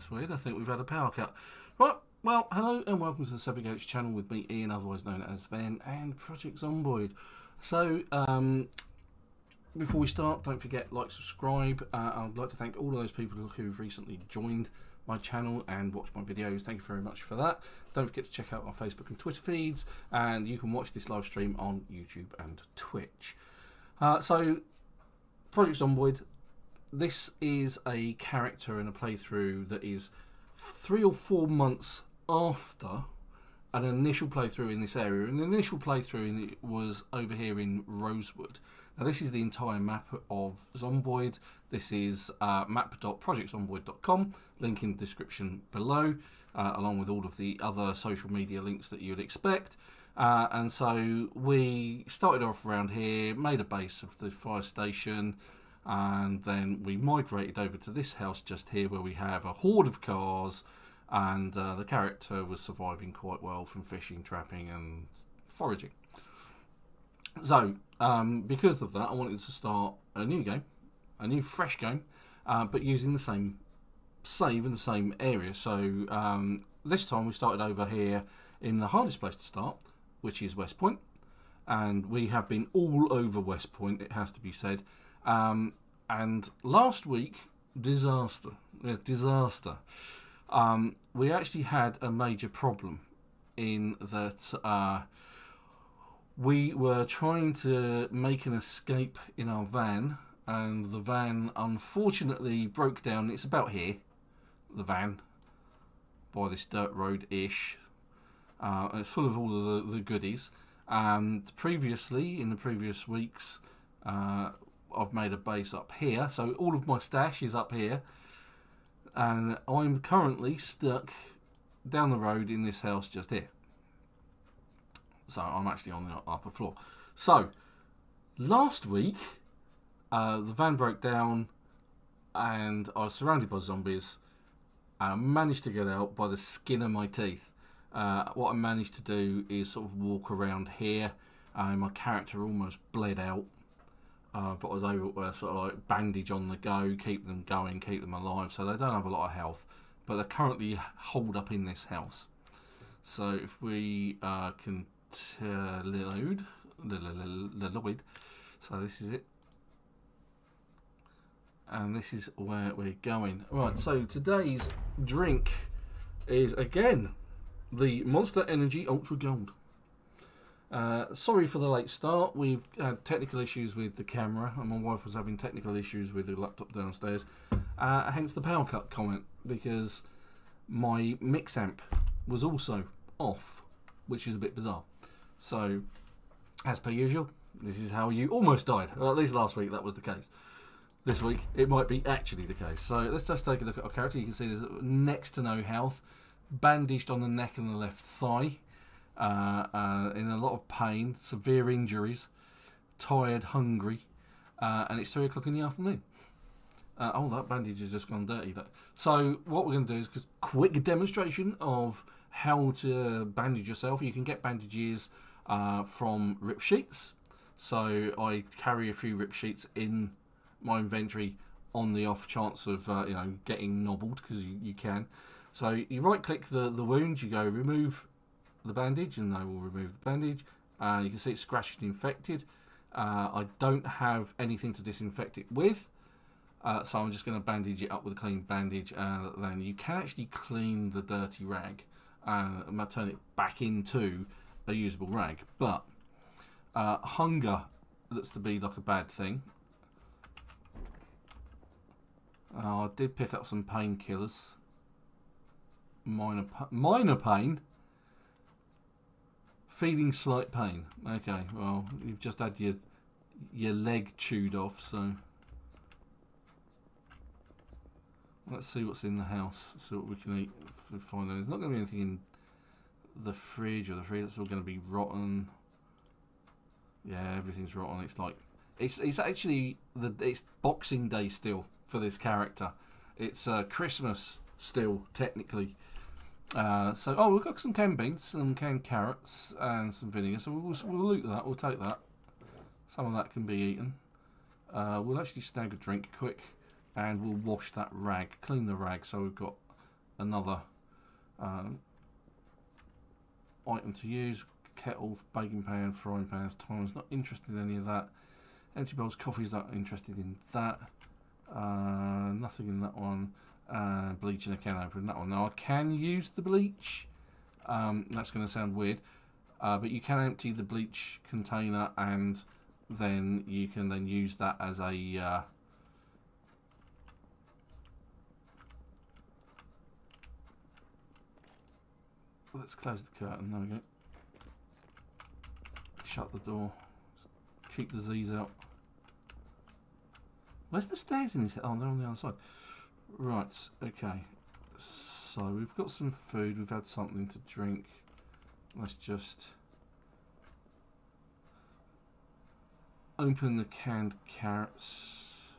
That's weird. I think we've had a power cut. Right, well, hello and welcome to the Gadgetz channel with me, Ian, otherwise known as Ben, and Project Zomboid. So, before we start, don't forget, like, subscribe. I'd like to thank all of those people who've recently joined my channel and watched my videos. Thank you very much for that. Don't forget to check out our Facebook and Twitter feeds, and you can watch this live stream on YouTube and Twitch. So, Project Zomboid. This is a character in a playthrough that is 3 or 4 months after an initial playthrough in this area. And the initial playthrough was over here in Rosewood. Now this is the entire map of Zomboid. This is map.projectzomboid.com, link in the description below, along with all of the other social media links that you'd expect. And so we started off around here, made a base of the fire station, and then we migrated over to this house just here where we have a horde of cars, and the character was surviving quite well from fishing, trapping and foraging. So because of that, I wanted to start a new game, a new fresh game, but using the same save in the same area. So this time we started over here in the hardest place to start, which is West Point, and we have been all over West Point, it has to be said. And last week, disaster. We actually had a major problem in that we were trying to make an escape in our van, and the van unfortunately broke down. It's about here, the van, by this dirt road-ish. And it's full of all of the goodies. And previously, in the previous weeks, I've made a base up here, so all of my stash is up here, and I'm currently stuck down the road in this house just here. So I'm actually on the upper floor. So last week the van broke down and I was surrounded by zombies, and I managed to get out by the skin of my teeth. What I managed to do is sort of walk around here, and my character almost bled out. But I was able to sort of like bandage on the go, keep them going, keep them alive, so they don't have a lot of health, but they're currently holed up in this house. So if we can load, so this is it, and this is where we're going. Right, so today's drink is again the Monster Energy Ultra Gold. Sorry for the late start. We've had technical issues with the camera, and my wife was having technical issues with the laptop downstairs, hence the power cut comment, because my mix amp was also off, which is a bit bizarre. So as per usual, this is how you almost died. Well, at least last week that was the case. This week it might be actually the case. So let's just take a look at our character. You can see there's next to no health, bandaged on the neck and the left thigh, in a lot of pain, severe injuries, tired, hungry, and it's 3 o'clock in the afternoon. Oh, that bandage has just gone dirty. So what we're going to do is a quick demonstration of how to bandage yourself. You can get bandages from rip sheets. So I carry a few rip sheets in my inventory on the off chance of getting nobbled, because you can. So you right click the wound, you go remove the bandage, and I will remove the bandage. You can see it's scratched and infected. I don't have anything to disinfect it with, so I'm just going to bandage it up with a clean bandage. Then you can actually clean the dirty rag and turn it back into a usable rag. But hunger looks to be like a bad thing. I did pick up some painkillers. Minor pain. Feeling slight pain. Okay, well, you've just had your leg chewed off, so let's see what's in the house, see what we can eat. Find there's not going to be anything in the fridge or the freezer. It's all going to be rotten. Yeah, everything's rotten. It's like it's actually it's Boxing Day still for this character. It's Christmas still technically. So we've got some canned beans, some canned carrots, and some vinegar. So we'll loot that. We'll take that. Some of that can be eaten. We'll actually snag a drink quick, and we'll wash that rag, clean the rag. So we've got another item to use. Kettle, baking pan, frying pans, timers. Not interested in any of that. Empty bowls, coffee's not interested in that. Nothing in that one. Bleach in a can opener in that one. Now I can use the bleach. That's going to sound weird, but you can empty the bleach container and then you can then use that as a let's close the curtain. There we go. Shut the door. Keep the Z's out. Where's the stairs in this? Oh, they're on the other side. Right, okay. So we've got some food. We've had something to drink. Let's just open the canned carrots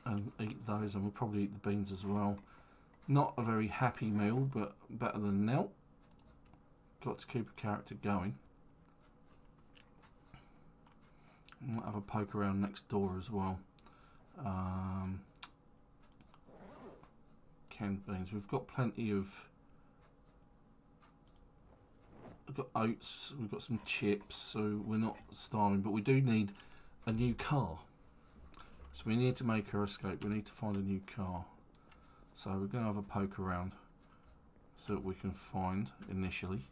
and eat those. And we'll probably eat the beans as well. Not a very happy meal, but better than nil. Got to keep a character going. Might have a poke around next door as well. Canned beans. We've got plenty of. We've got oats. We've got some chips, so we're not starving. But we do need a new car. So we need to make our escape. We need to find a new car. So we're going to have a poke around so that we can find initially.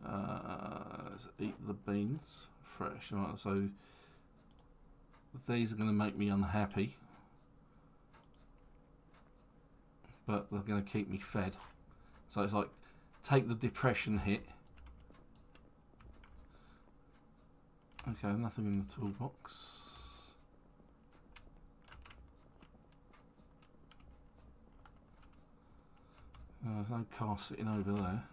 Let's eat the beans fresh. Right, so these are going to make me unhappy, but they're going to keep me fed. So it's like take the depression hit. Okay, nothing in the toolbox. There's no car sitting over there.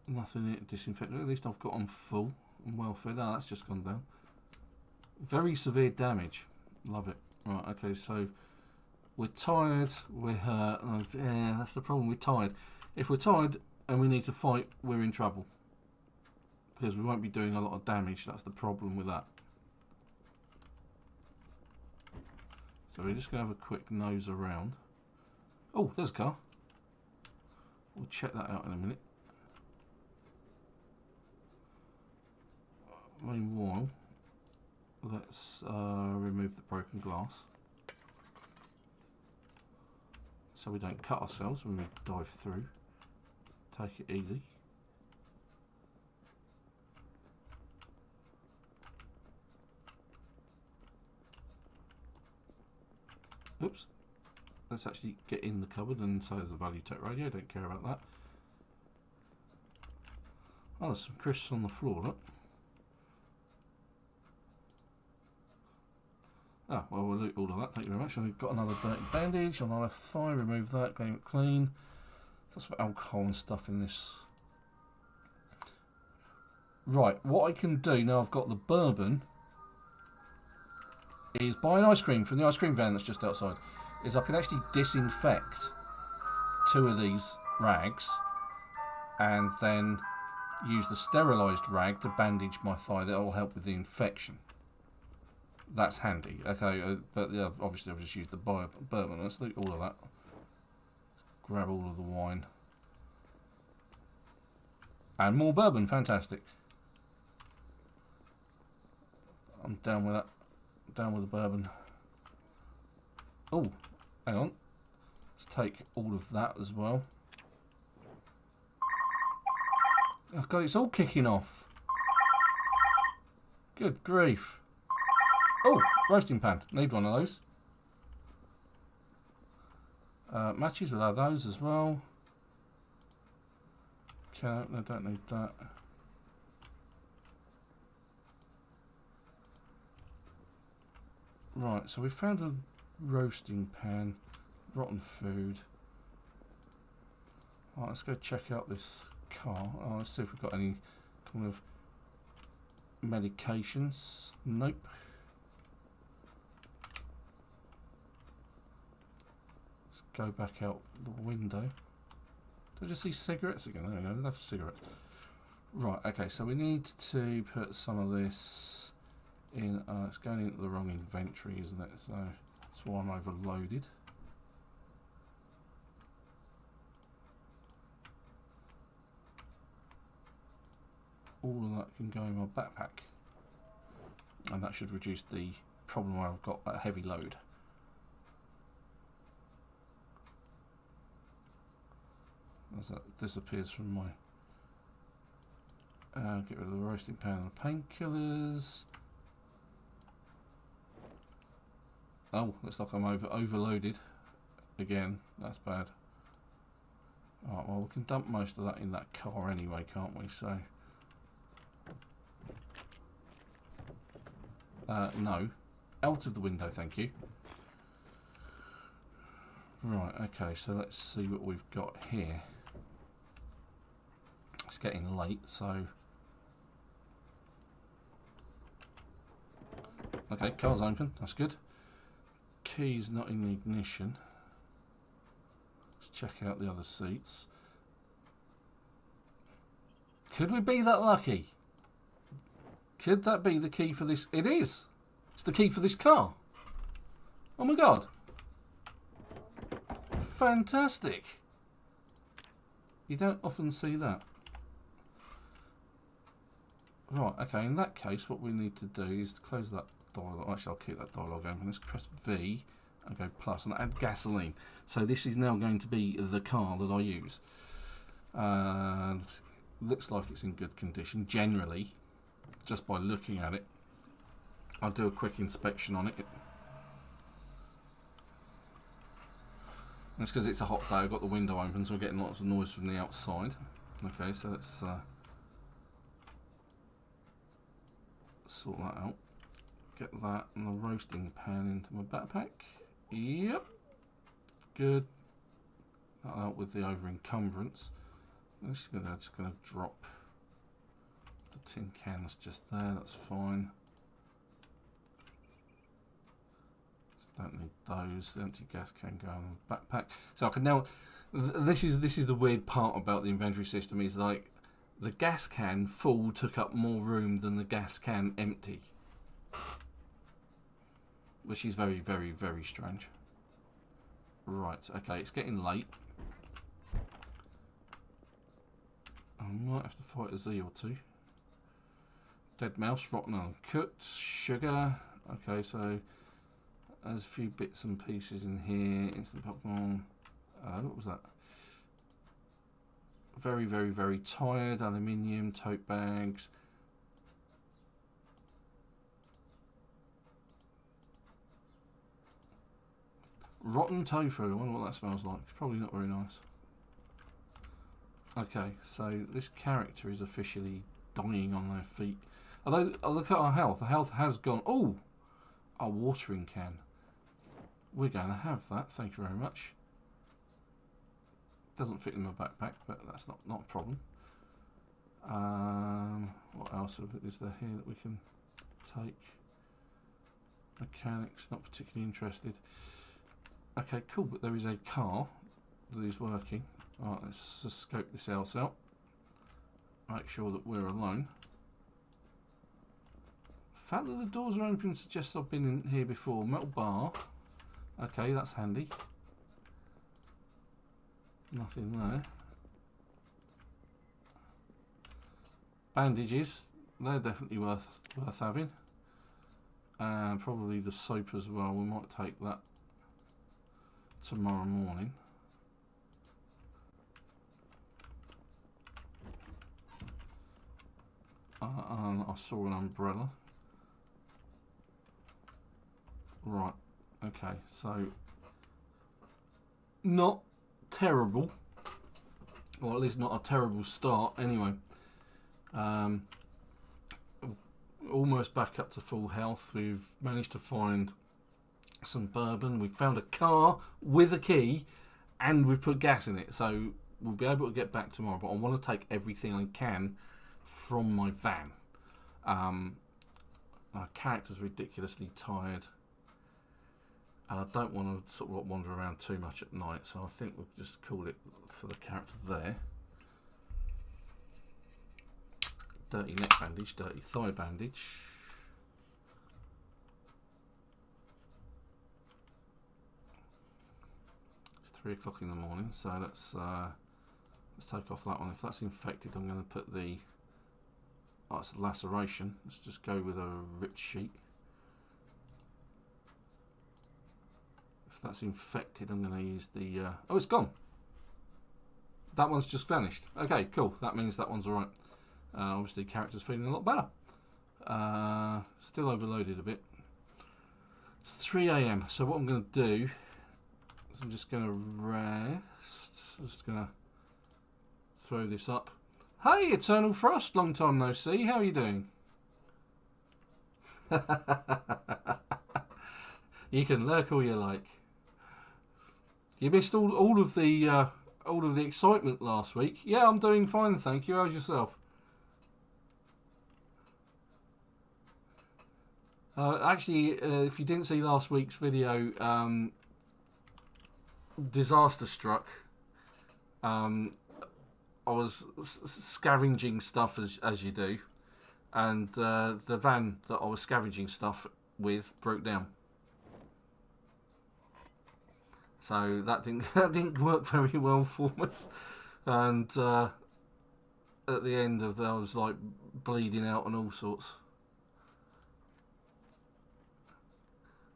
Nothing in it to disinfect. At least I've got them full and well fed. Oh, that's just gone down. Very severe damage. Love it. Right, okay, so we're tired, we're hurt. Yeah, that's the problem, we're tired. If we're tired and we need to fight, we're in trouble. Because we won't be doing a lot of damage, that's the problem with that. So we're just going to have a quick nose around. Oh, there's a car. We'll check that out in a minute. Meanwhile, let's remove the broken glass. So we don't cut ourselves when we dive through. Take it easy. Oops. Let's actually get in the cupboard, and so there's a Value Tech radio, don't care about that. Oh, there's some crisps on the floor, look. Ah, well, we'll loot all of that, thank you very much. And we've got another dirty bandage on our left thigh, remove that, clean it clean. Got some alcohol and stuff in this. Right, what I can do now I've got the bourbon is buy an ice cream from the ice cream van that's just outside. Is I can actually disinfect 2 of these rags and then use the sterilised rag to bandage my thigh. That will help with the infection. That's handy. Okay, but yeah, obviously I've just used the bourbon. Let's loot all of that. Grab all of the wine. And more bourbon, fantastic. I'm down with that. Down with the bourbon. Oh, hang on. Let's take all of that as well. Oh god, it's all kicking off. Good grief. Oh, roasting pan. Need one of those. Matches, we'll have those as well. Okay, no, don't need that. Right, so we found a roasting pan, rotten food. Right, let's go check out this car. Oh, let's see if we've got any kind of medications. Nope. Let's go back out the window. Did I just see cigarettes again? There we go, enough cigarettes. Right, okay, so we need to put some of this in. It's going into the wrong inventory, isn't it? So that's why I'm overloaded. All of that can go in my backpack, and that should reduce the problem where I've got a heavy load. As that disappears from my get rid of the roasting pan and the painkillers. Oh, looks like I'm overloaded again. That's bad. Alright, well, we can dump most of that in that car anyway, can't we? So no, out of the window, thank you. Right, okay, so let's see what we've got here. It's getting late, so okay, car's open, that's good. Key's not in the ignition. Let's check out the other seats. Could we be that lucky? Could that be the key for this? It is! It's the key for this car. Oh my god. Fantastic. You don't often see that. Right, okay, in that case, what we need to do is to close that dialogue. Actually, I'll keep that dialogue open. Let's press V and go plus and add gasoline. So this is now going to be the car that I use. And looks like it's in good condition, generally, just by looking at it. I'll do a quick inspection on it. That's because it's a hot day. I've got the window open, so we're getting lots of noise from the outside. Okay, so let's sort that out. Get that and the roasting pan into my backpack. Yep. Good. That'll help with the over encumbrance. I'm just gonna drop the tin cans just there, that's fine. Just don't need those. The empty gas can go in the backpack. So I can now this is the weird part about the inventory system, is like the gas can full took up more room than the gas can empty, which is very, very, very strange. Right, okay, it's getting late. I might have to fight a Z or two. Dead mouse, rotten uncooked, sugar. Okay, so there's a few bits and pieces in here. Instant popcorn. What was that? Very, very, very tired. Aluminium, tote bags. Rotten tofu. I wonder what that smells like. Probably not very nice. Okay, so this character is officially dying on their feet. Although, look at our health. The health has gone. Oh, our watering can. We're going to have that. Thank you very much. Doesn't fit in my backpack, but that's not a problem. What else is there here that we can take? Mechanics, not particularly interested. Okay, cool, but there is a car that is working. Alright, let's just scope this house out. Make sure that we're alone. The fact that the doors are open suggests I've been in here before. Metal bar. Okay, that's handy. Nothing there. Bandages. They're definitely worth having. And probably the soap as well. We might take that tomorrow morning. And I saw an umbrella. Right, okay, so not terrible, or at least not a terrible start anyway. Almost back up to full health. We've managed to find some bourbon. We've found a car with a key, and we've put gas in it, so we'll be able to get back tomorrow. But I want to take everything I can from my van. Our character's ridiculously tired, and I don't want to sort of wander around too much at night, so I think we'll just call it for the character there. Dirty neck bandage, dirty thigh bandage. 3 o'clock in the morning. So let's take off that one. If that's infected, I'm going to put the... Oh, it's a laceration. Let's just go with a ripped sheet. If that's infected, I'm going to use the... Oh, it's gone. That one's just vanished. Okay, cool. That means that one's alright. Obviously, the character's feeling a lot better. Still overloaded a bit. It's 3 AM. So what I'm going to do is I'm just going to rest. I'm just going to throw this up. Hey, Eternal Frost. Long time no see. How are you doing? You can lurk all you like. You missed all of the excitement last week. Yeah, I'm doing fine, thank you. How's yourself? Actually, if you didn't see last week's video, disaster struck. I was scavenging stuff as you do, and the van that I was scavenging stuff with broke down. So that didn't work very well for us, and at the end of that, I was like bleeding out and all sorts.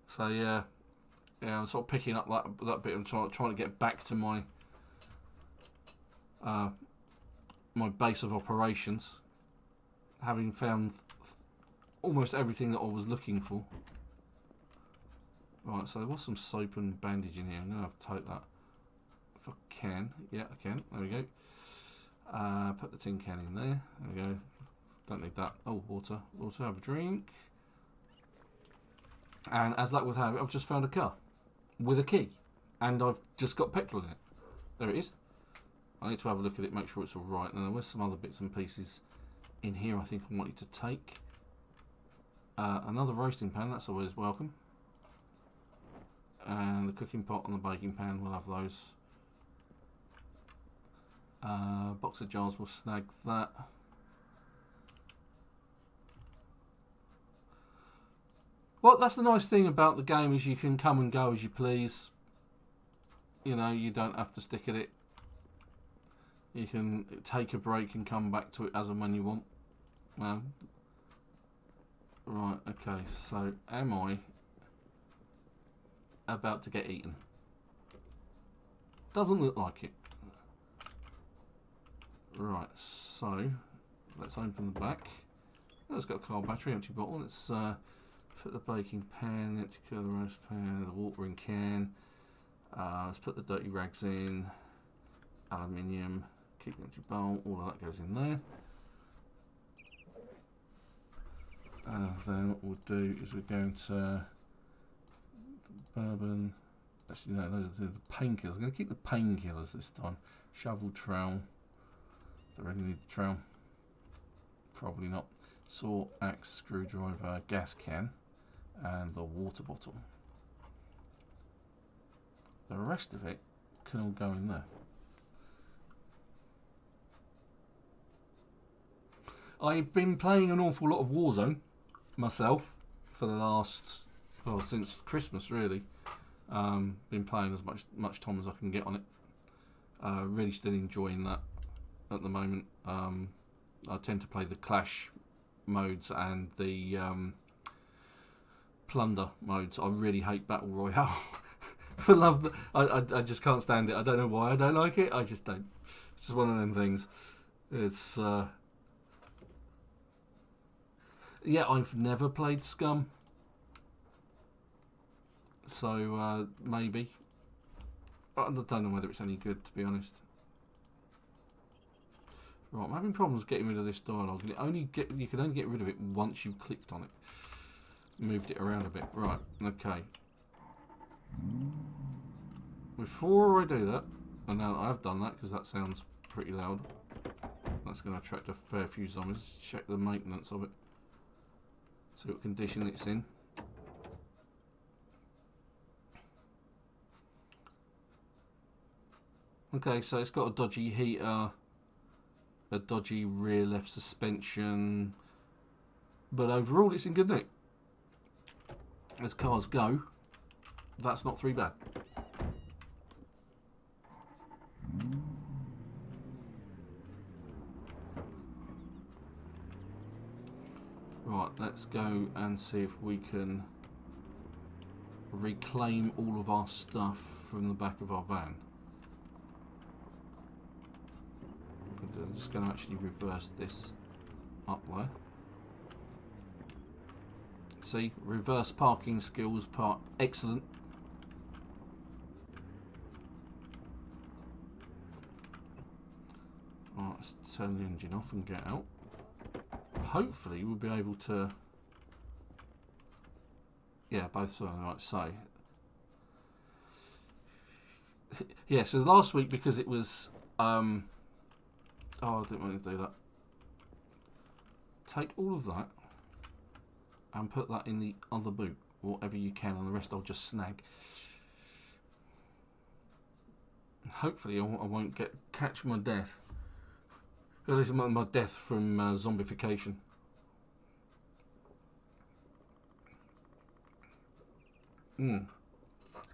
So yeah, I'm sort of picking up that bit and trying to get back to my my base of operations, having found almost everything that I was looking for. Right, so there was some soap and bandage in here. I'm going to have to take that if I can. Yeah, I can. There we go. Put the tin can in there. There we go. Don't need that. Oh, water. Water, have a drink. And as luck would have it, I've just found a car with a key. And I've just got petrol in it. There it is. I need to have a look at it, make sure it's all right. And there were some other bits and pieces in here I think I wanted to take. Another roasting pan, that's always welcome. And the cooking pot and the baking pan, we'll have those. Box of jars, we'll snag that. Well, that's the nice thing about the game, is you can come and go as you please. You know, you don't have to stick at it. You can take a break and come back to it as and when you want. Right, okay, so am I about to get eaten? Doesn't look like it. Right, so let's open the back. Oh, it's got a car battery, empty bottle. Let's put the baking pan, empty curler roast pan, the watering can. Let's put the dirty rags in. Aluminium, keep the empty bowl. All of that goes in there. Then what we'll do is we're going to bourbon. Actually, no, those are the painkillers. I'm going to keep the painkillers this time. Shovel, trowel. Do I really need the trowel? Probably not. Saw, axe, screwdriver, gas can, and the water bottle. The rest of it can all go in there. I've been playing an awful lot of Warzone myself for the last, well, since Christmas really. Been playing as much time as I can get on it. Really still enjoying that at the moment. I tend to play the Clash modes and the plunder modes. I really hate Battle Royale. For love, I just can't stand it. I don't know why I don't like it. I just don't. It's just one of them things. It's yeah, I've never played Scum, so maybe. I don't know whether it's any good, to be honest. Right, I'm having problems getting rid of this dialogue. You can only get rid of it once you've clicked on it. Moved it around a bit. Right, okay. Before I do that, and now I've done that because that sounds pretty loud. That's going to attract a fair few zombies. Check the maintenance of it. See what condition it's in. Okay, so it's got a dodgy heater, a dodgy rear left suspension, but overall it's in good nick. As cars go, that's not too bad. Right, let's go and see if we can reclaim all of our stuff from the back of our van. I'm just going to actually reverse this up there. See, reverse parking skills part excellent. Right, let's turn the engine off and get out. Hopefully we'll be able to, yeah, both sides, like so. Yeah, so last week, because it was oh, I didn't want to do that. Take all of that and put that in the other boot, whatever you can, and the rest I'll just snag. Hopefully I won't catch my death. At least my death from zombification.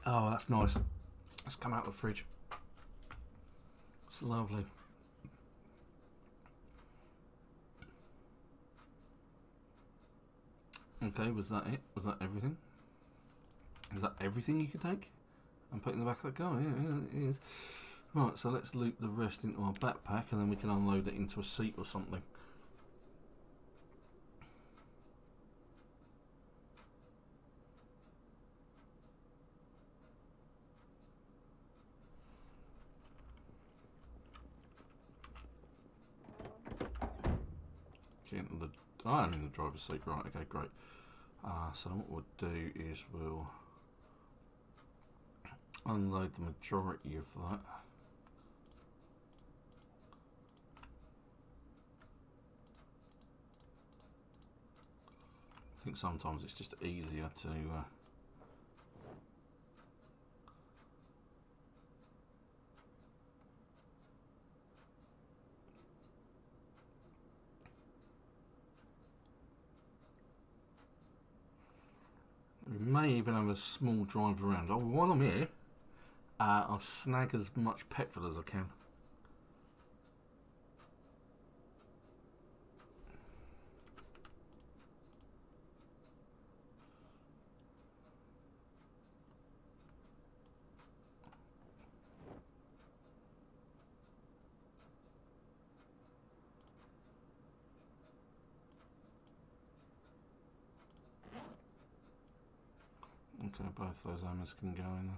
Oh, that's nice. Let's come out of the fridge. It's lovely. Okay, was that it? Was that everything? Is that everything you could take and put in the back of the car? Yeah, it is. Right, so let's loot the rest into our backpack and then we can unload it into a seat or something. Okay, I'm in the driver's seat, right, okay, great. So what we'll do is we'll unload the majority of that. I think sometimes it's just easier to we may even have a small drive around. Oh, while I'm here, I'll snag as much petrol as I can. Okay, both those hammers can go in there.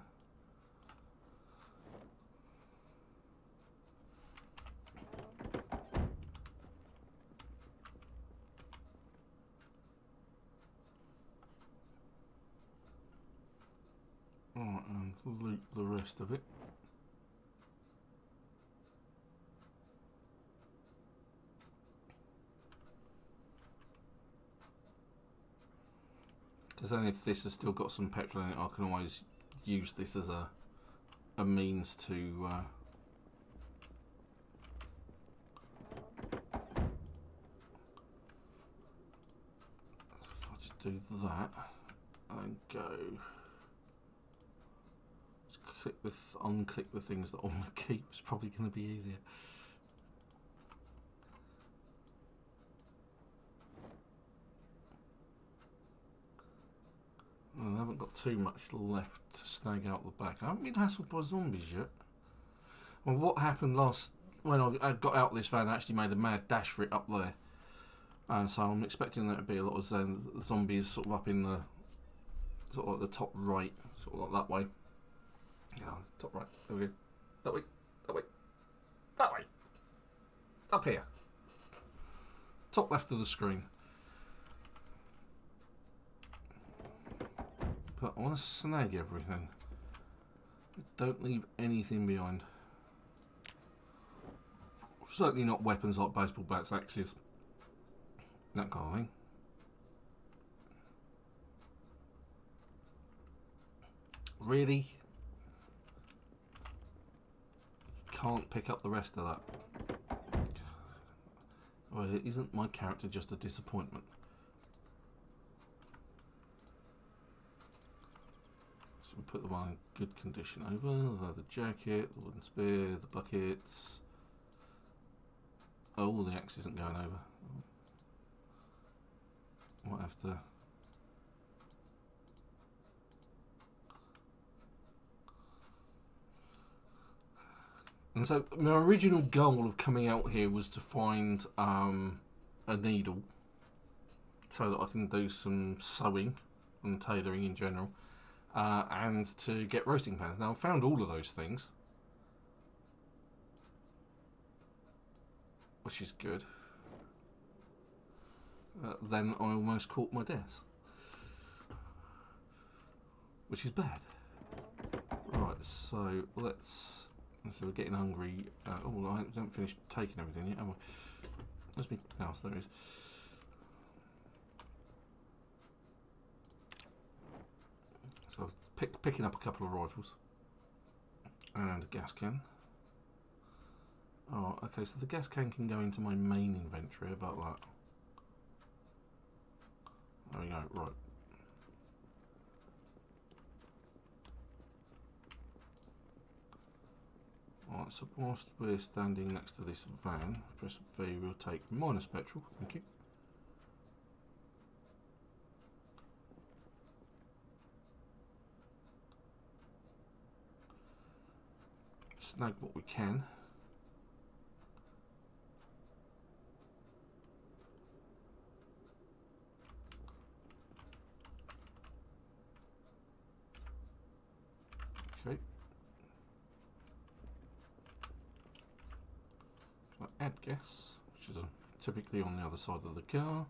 Alright, and loot the rest of it. Because then if this has still got some petrol in it, I can always use this as a means to if I just do that and go, just click this, unclick the things that I want to keep. It's probably going to be easier. I haven't got too much left to snag out the back. I haven't been hassled by zombies yet. Well, what happened when I got out this van, I actually made a mad dash for it up there. And so I'm expecting there to be a lot of zombies sort of up in the, sort of like the top right, sort of like that way. Yeah, top right, there we go. That way, that way, that way. Up here. Top left of the screen. But I want to snag everything. Don't leave anything behind. Certainly not weapons like baseball bats, axes, that kind of thing. Really? Can't pick up the rest of that. Well, isn't my character just a disappointment? We'll put the one in good condition over. The leather jacket, the wooden spear, the buckets. Oh, the axe isn't going over. Might have to. And so my original goal of coming out here was to find a needle so that I can do some sewing and tailoring in general, and to get roasting pans. Now I've found all of those things, which is good. Then I almost caught my death, which is bad. Right, so let's. So we're getting hungry. Oh, I haven't finished taking everything yet, have I? Where's my house? There it is. So I've picking up a couple of rifles and a gas can. Oh, okay. So the gas can go into my main inventory. About that. There we go. Right. Alright, so whilst we're standing next to this van, press V, we'll take minus petrol, thank you. Snag what we can. Okay. Add gas, which is typically on the other side of the car.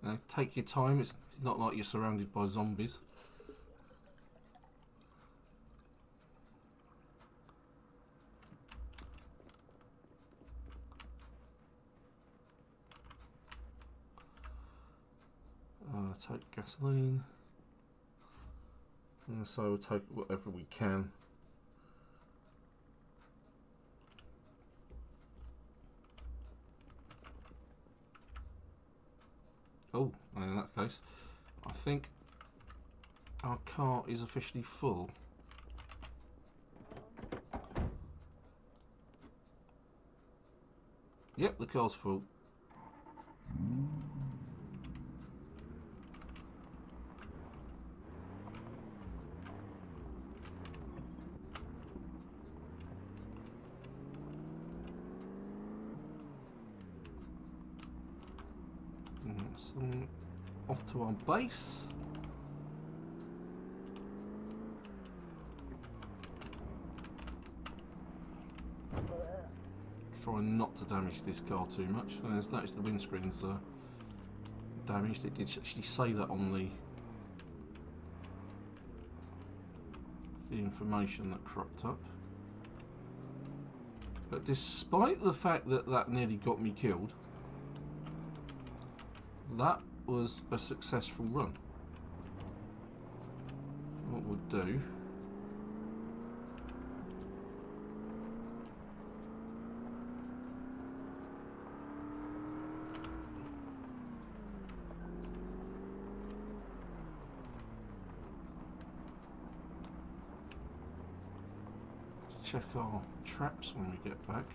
Now, take your time, it's not like you're surrounded by zombies. Take gasoline. And so we'll take whatever we can. Oh, and in that case, I think our car is officially full. Yep, the car's full. So, off to our base. Try not to damage this car too much. And I've noticed the windscreen's damaged. It did actually say that on the information that cropped up. But despite the fact that that nearly got me killed, that was a successful run. What we'll do check our traps when we get back.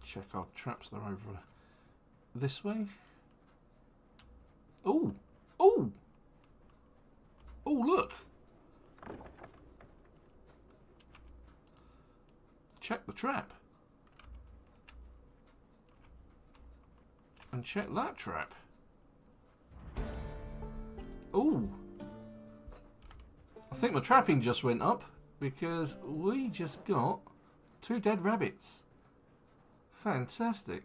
Check our traps, they're over this way. Oh! Oh! Oh, look! Check the trap. And check that trap. Oh! I think my trapping just went up because we just got 2 dead rabbits. Fantastic.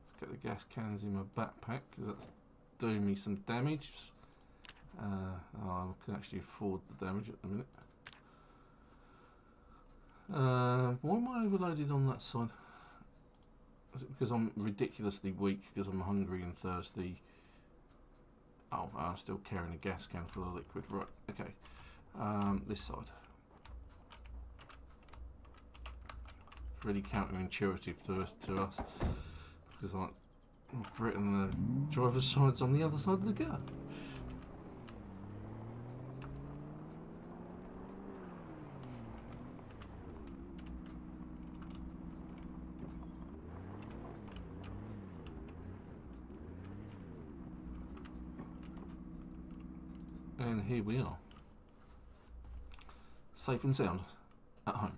Let's get the gas cans in my backpack because that's doing me some damage. I can actually afford the damage at the minute. Why am I overloaded on that side? Is it because I'm ridiculously weak because I'm hungry and thirsty? Oh, I'm still carrying a gas can full of liquid. Right, okay. This side. It's really counterintuitive to us. Because like Britain, the driver's side's on the other side of the car. And here we are. Safe and sound at home.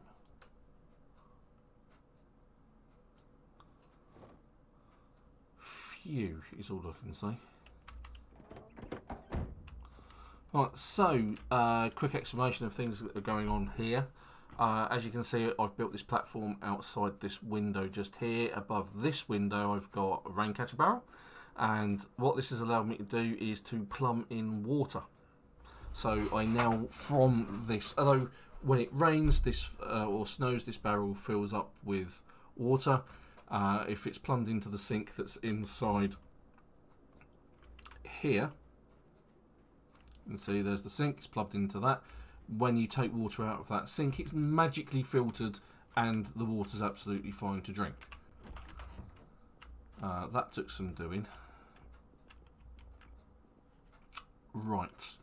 Phew, is all I can say. Right, so quick explanation of things that are going on here. As you can see, I've built this platform outside this window just here. Above this window, I've got a rain catcher barrel. And what this has allowed me to do is to plumb in water. So I now, from this, although when it rains this or snows, this barrel fills up with water. If it's plumbed into the sink that's inside here, you can see there's the sink, it's plugged into that. When you take water out of that sink, it's magically filtered and the water's absolutely fine to drink. That took some doing. Right.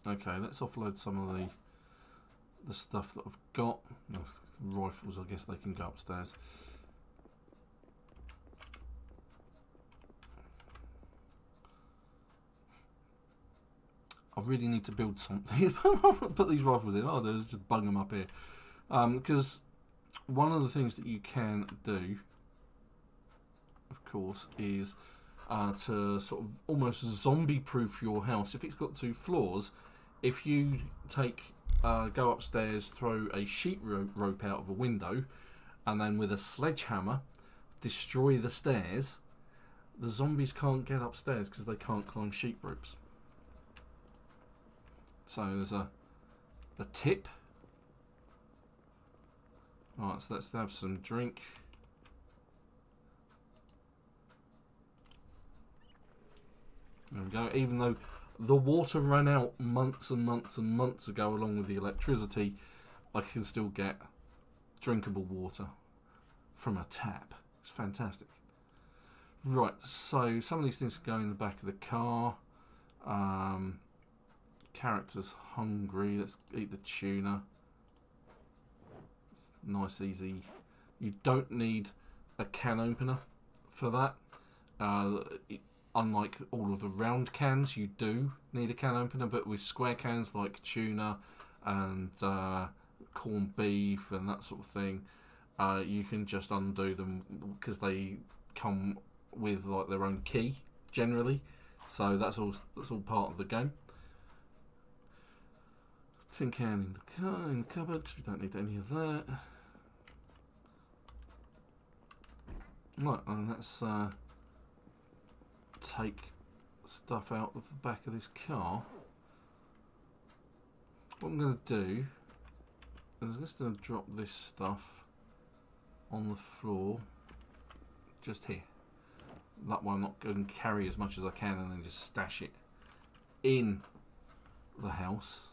Okay, let's offload some of the stuff that I've got. Rifles, I guess they can go upstairs. I really need to build something. Put these rifles in. Oh, there's just bung them up here. Because one of the things that you can do, of course, is to sort of almost zombie-proof your house. If it's got 2 floors, if you go upstairs, throw a sheet rope out of a window, and then with a sledgehammer destroy the stairs, the zombies can't get upstairs because they can't climb sheet ropes. So there's a tip. Alright, so let's have some drink. There we go. Even though the water ran out months and months and months ago along with the electricity, I can still get drinkable water from a tap. It's fantastic. Right, so some of these things can go in the back of the car. Character's hungry. Let's eat the tuna. Nice, easy. You don't need a can opener for that. Unlike all of the round cans, you do need a can opener, but with square cans like tuna and corned beef and that sort of thing, you can just undo them because they come with like their own key generally. So that's all part of the game. Tin can in the cupboard because we don't need any of that. Right, and let's take stuff out of the back of this car. What I'm going to do is I'm just going to drop this stuff on the floor just here. That way I'm not going to carry as much as I can and then just stash it in the house.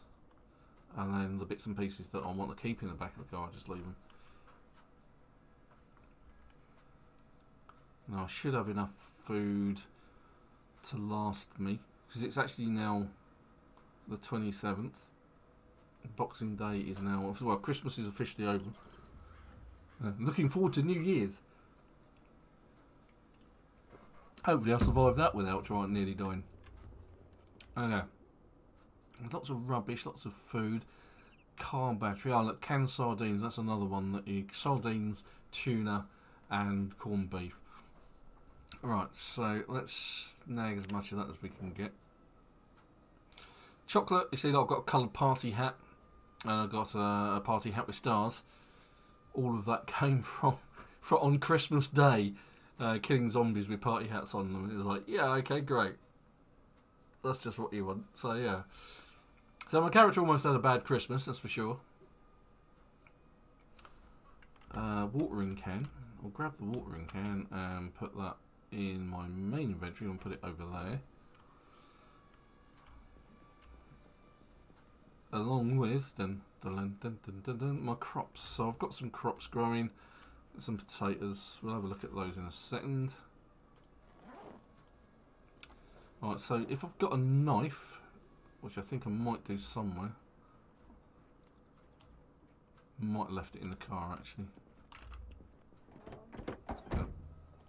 And then the bits and pieces that I want to keep in the back of the car, I'll just leave them. Now I should have enough food to last me, because it's actually now the 27th. Boxing Day is now, well, Christmas is officially over. Looking forward to New Year's. Hopefully I'll survive that without nearly dying. Okay. Lots of rubbish, lots of food. Car battery. Oh, look, canned sardines. That's another one that you... Sardines, tuna, and corned beef. Right, so let's snag as much of that as we can get. Chocolate. You see, I've got a coloured party hat. and I got a party hat with stars. All of that came from on Christmas Day, killing zombies with party hats on them. It was like, yeah, okay, great. That's just what you want. So yeah. So my character almost had a bad Christmas, that's for sure. Watering can. I'll grab the watering can and put that in my main inventory and put it over there. Along with my crops. So I've got some crops growing, some potatoes. We'll have a look at those in a second. Alright, so if I've got a knife, which I think I might do somewhere. Might have left it in the car actually. Just gonna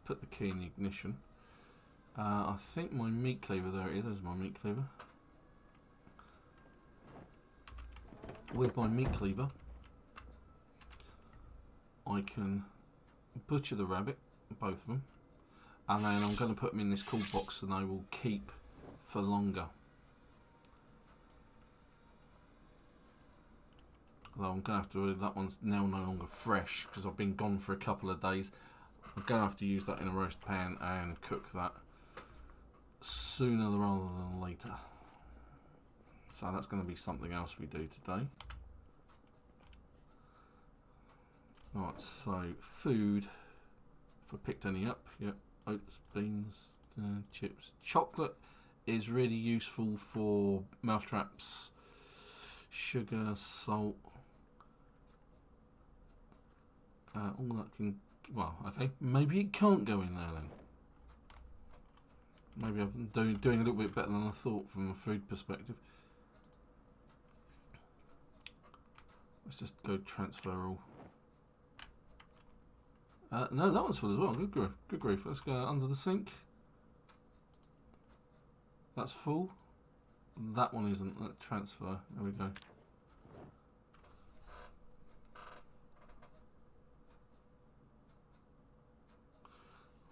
put the key in the ignition. I think my meat cleaver, there it is, there's my meat cleaver. With my meat cleaver, I can butcher the rabbit, both of them, and then I'm going to put them in this cool box and they will keep for longer. Although I'm going to have to, that one's now no longer fresh because I've been gone for a couple of days. I'm going to have to use that in a roast pan and cook that sooner rather than later. So that's going to be something else we do today. Right, so food, if I picked any up, yep, oats, beans, chips. Chocolate is really useful for mousetraps, sugar, salt. All that can, well, okay, maybe it can't go in there then. Maybe I'm doing a little bit better than I thought from a food perspective. Let's just go transfer all. No, that one's full as well. Good grief. Good grief. Let's go under the sink. That's full. That one isn't. Let's transfer. There we go.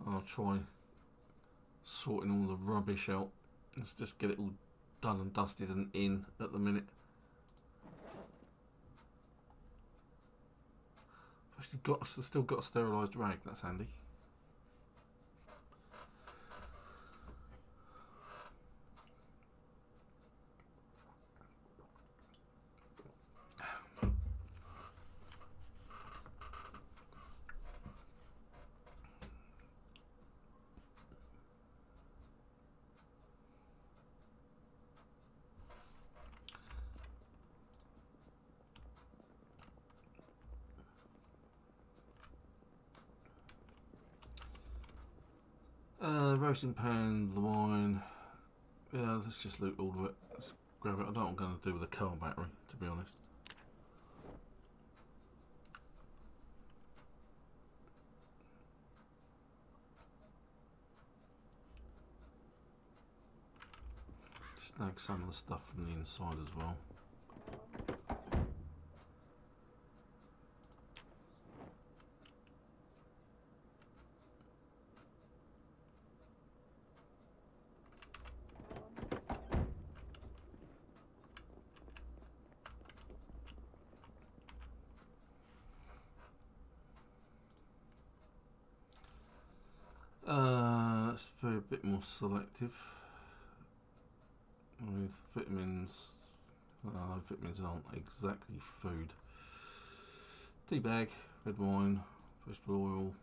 I'll try sorting all the rubbish out. Let's just get it all done and dusted and in at the minute. I've still got a sterilised rag. That's handy. Roasting pan, the wine. Yeah, let's just loot all of it. Let's grab it. I don't know what I'm going to do with the car battery, to be honest. Snag some of the stuff from the inside as well. Let's be a bit more selective with vitamins. Vitamins aren't exactly food. Tea bag, red wine, vegetable oil.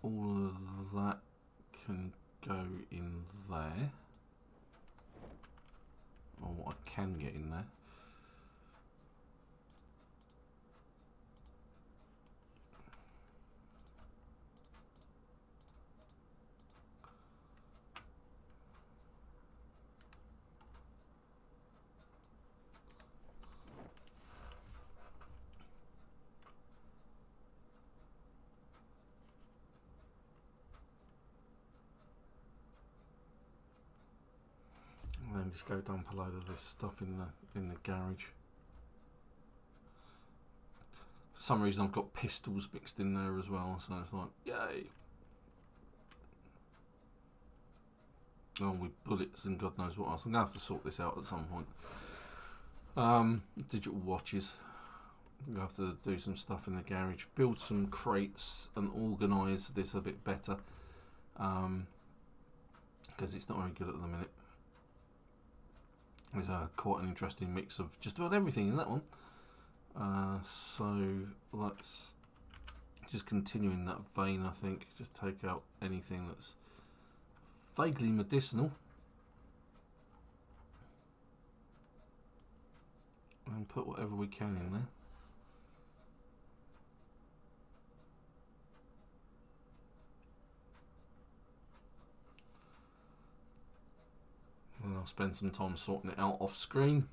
All of that can go in there, or what I can get in there. And then just go dump a load of this stuff in the garage. For some reason I've got pistols mixed in there as well, so it's like, yay! Oh, with bullets and God knows what else. I'm going to have to sort this out at some point. Digital watches. We have to do some stuff in the garage, build some crates, and organise this a bit better. Because it's not very good at the minute. There's quite an interesting mix of just about everything in that one. So let's just continue in that vein, I think. Just take out anything that's vaguely medicinal. And put whatever we can in there. And I'll spend some time sorting it out off screen.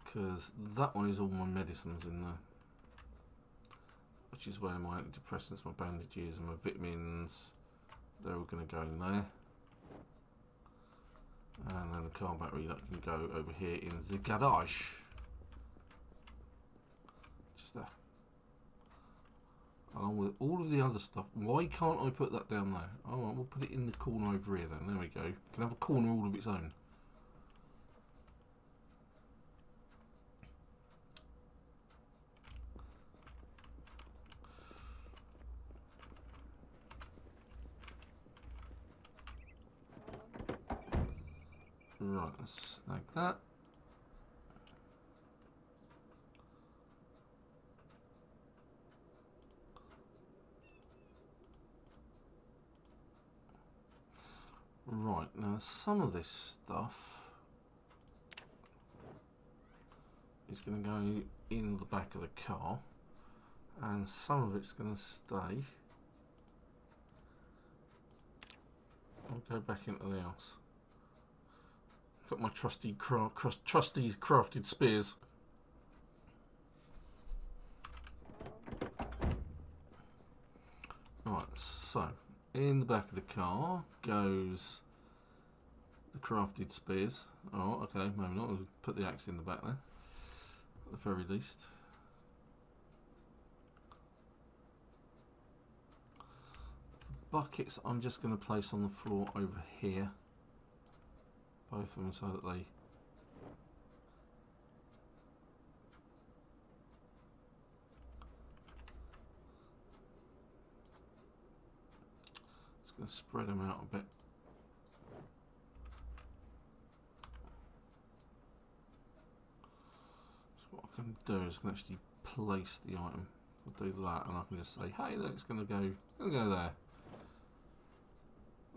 Because that one is all my medicines in there. Which is where my antidepressants, my bandages and my vitamins, they're all going to go in there. And then the car battery, that can go over here in the garage. Just there. Along with all of the other stuff. Why can't I put that down there? Oh, well, we'll put it in the corner over here then. There we go. It can have a corner all of its own. Right, let's snag that. Right, now some of this stuff is going to go in the back of the car, and some of it's going to stay. I'll go back into the house. Got my trusty crafted spears. Right, so in the back of the car goes the crafted spears. Oh, okay, maybe not. We'll put the axe in the back there, at the very least. The buckets I'm just going to place on the floor over here. Both of them, so that they just going to spread them out a bit. So what I can do is I can actually place the item. I'll do that, and I can just say, "Hey, look, it's going to go there."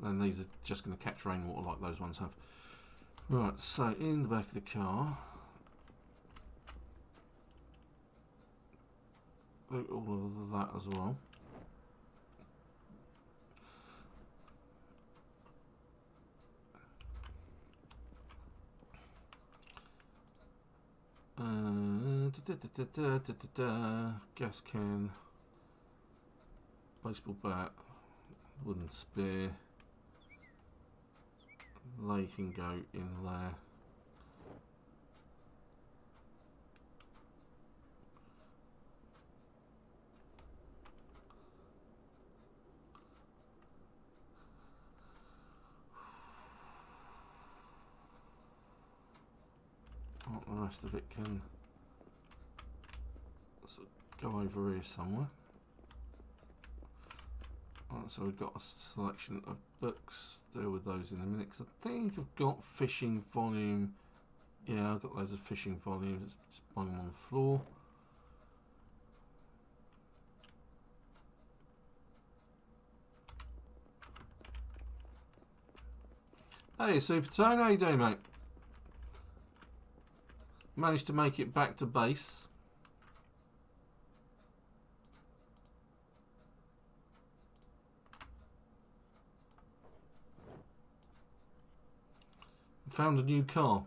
Then these are just going to catch rainwater like those ones have. Right, so in the back of the car, do all of that as well. Gas can, baseball bat, wooden spear. They can go in there. The rest of it can sort of go over here somewhere. Right, so we've got a selection of books. Deal with those in a minute, because I think I've got fishing volume. Yeah, I've got loads of fishing volumes. Let's just bung them on the floor. Hey, Super Tone, how you doing, mate? Managed to make it back to base. Found a new car,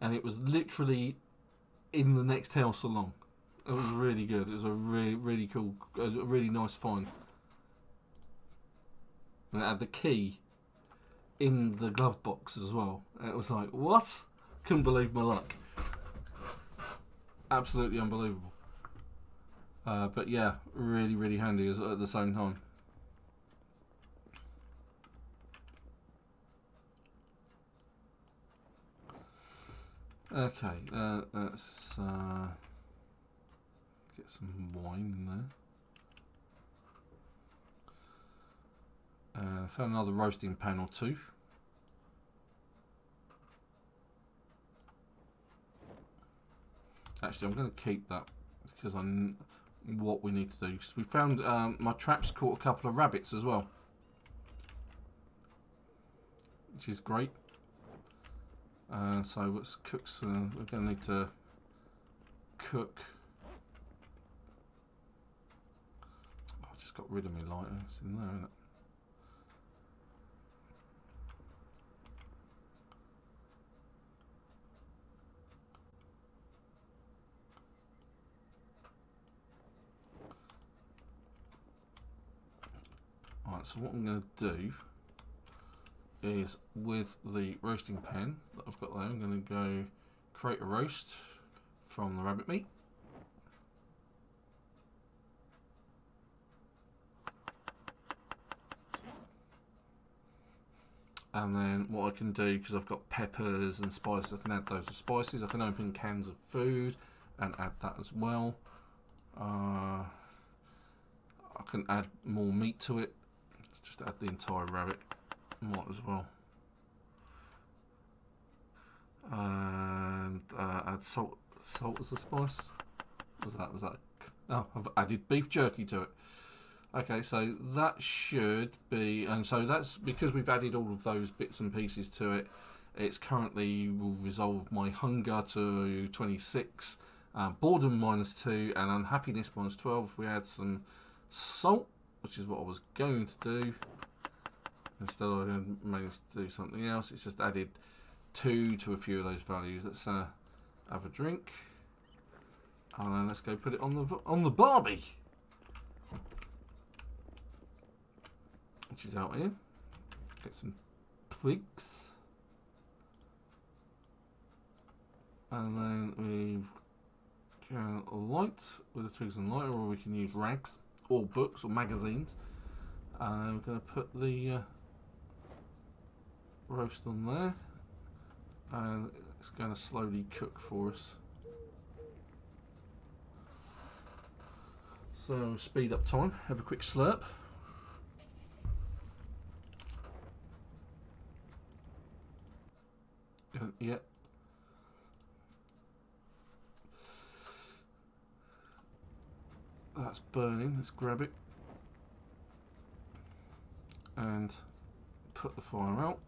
and it was literally in the next house along. It was really good. It was a really cool, a really nice find. And it had the key in the glove box as well. And it was like, what? Couldn't believe my luck. Absolutely unbelievable. But yeah, really handy at the same time. Okay, let's get some wine in there. Found another roasting pan or two. Actually, I'm going to keep that because what we need to do. So we found my traps caught a couple of rabbits as well, which is great. So let's cook some. We're going to need to cook. Oh, I just got rid of my lighter. It's in there, isn't it? Alright, so what I'm going to do is with the roasting pan that I've got there, I'm going to go create a roast from the rabbit meat. And then what I can do, because I've got peppers and spices, I can add those as spices. I can open cans of food and add that as well. I can add more meat to it. Just add the entire rabbit, might as well. And add salt as a spice. Was that? Oh, I've added beef jerky to it. Okay, so that should be, and so that's because we've added all of those bits and pieces to it. It's currently will resolve my hunger to 26, boredom -2, and unhappiness -12. We add some salt, which is what I was going to do. Instead, I managed to do something else. It's just added 2 to a few of those values. Let's have a drink, and then let's go put it on the Barbie, which is out here. Get some twigs, and then we've got a light with the twigs and lighter, or we can use rags or books or magazines. And we're going to put the roast on there, and it's going to slowly cook for us. So speed up time, have a quick slurp. Yeah. That's burning, let's grab it and put the fire out.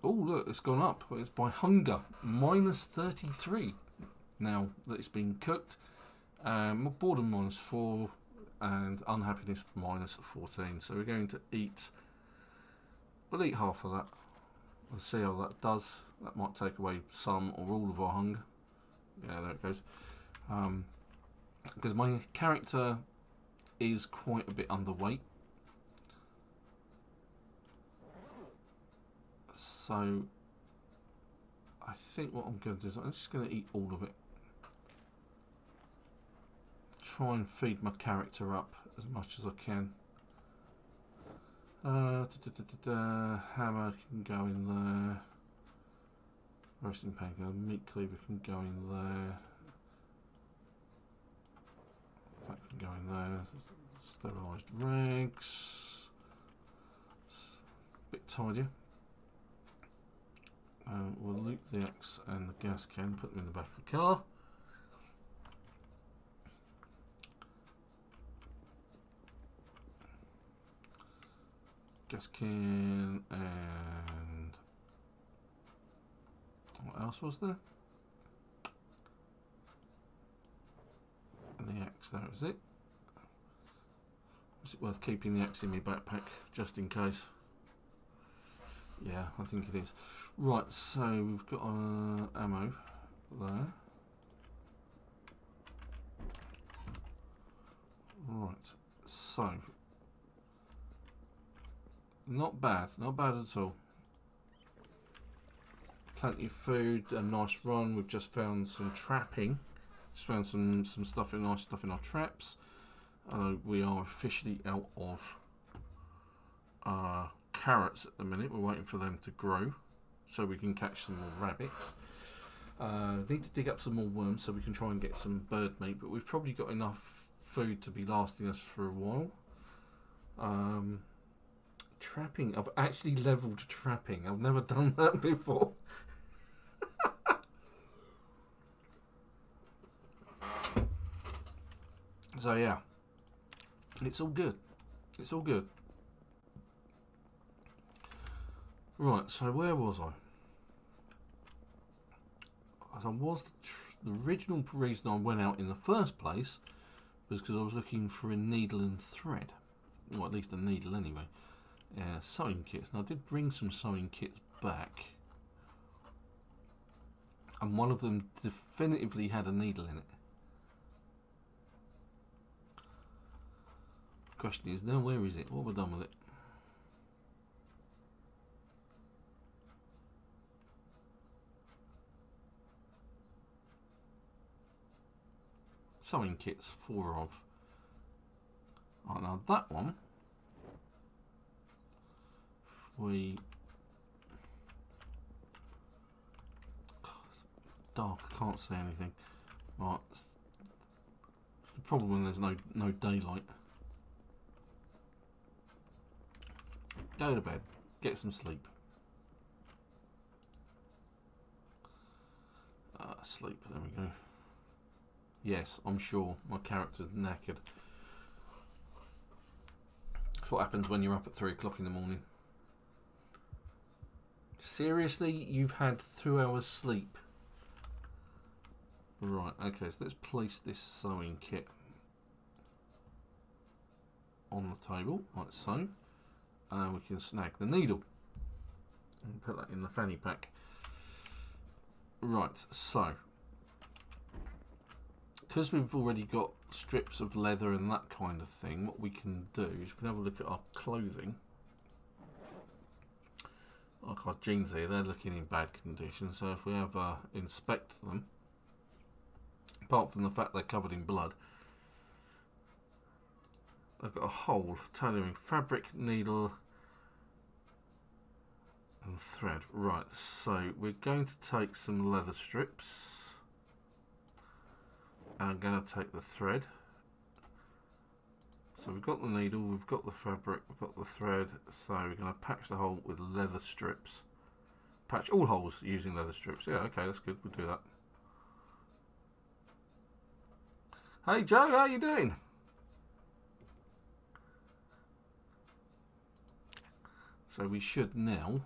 Oh look, it's gone up. It's by hunger, -33 now that it's been cooked. Boredom -4 and unhappiness -14. So we're going to eat, we'll eat half of that. We'll see how that does. That might take away some or all of our hunger. Yeah, there it goes. Because my character is quite a bit underweight. So I think what I'm going to do is I'm just going to eat all of it. Try and feed my character up as much as I can. Hammer can go in there. Roasting pan, meat cleaver can go in there. That can go in there. Sterilised rags. It's a bit tidier. We'll loot the axe and the gas can, put them in the back of the car. Gas can, and what else was there? And the axe, that was it. Was it worth keeping the axe in my backpack just in case? Yeah, I think it is. Right, so we've got ammo there. Right, so not bad at all. Plenty of food, a nice run. We've just found some trapping. Just found some stuff, nice stuff in our traps. We are officially out of carrots at the minute. We're waiting for them to grow. so we can catch some more rabbits. Need to dig up some more worms so we can try and get some bird meat, but we've probably got enough food to be lasting us for a while. Trapping. I've actually leveled trapping. I've never done that before. So yeah, it's all good. It's all good. Right, so where was I? The original reason I went out in the first place was because I was looking for a needle and thread. Or at least a needle anyway. Yeah, sewing kits. Now I did bring some sewing kits back. And one of them definitively had a needle in it. The question is now, where is it? What have I done with it? Sewing kits, 4 of. Oh, now that one, dark, I can't see anything. Right, it's the problem when there's no daylight. Go to bed, get some sleep. Sleep, there we go. Yes, I'm sure my character's knackered. That's what happens when you're up at 3 o'clock in the morning. Seriously, you've had 2 hours sleep. Right, okay, so let's place this sewing kit on the table, like so. And we can snag the needle and put that in the fanny pack. Right, so because we've already got strips of leather and that kind of thing, what we can do is we can have a look at our clothing. Like our jeans here, they're looking in bad condition, so if we have inspect them, apart from the fact they're covered in blood, they've got a hole tailoring fabric, needle and thread. Right, so we're going to take some leather strips. I'm going to take the thread. So we've got the needle, we've got the fabric, we've got the thread. So we're going to patch the hole with leather strips. Patch all holes using leather strips. Yeah, okay, that's good. We'll do that. Hey Joe, how you doing? So we should now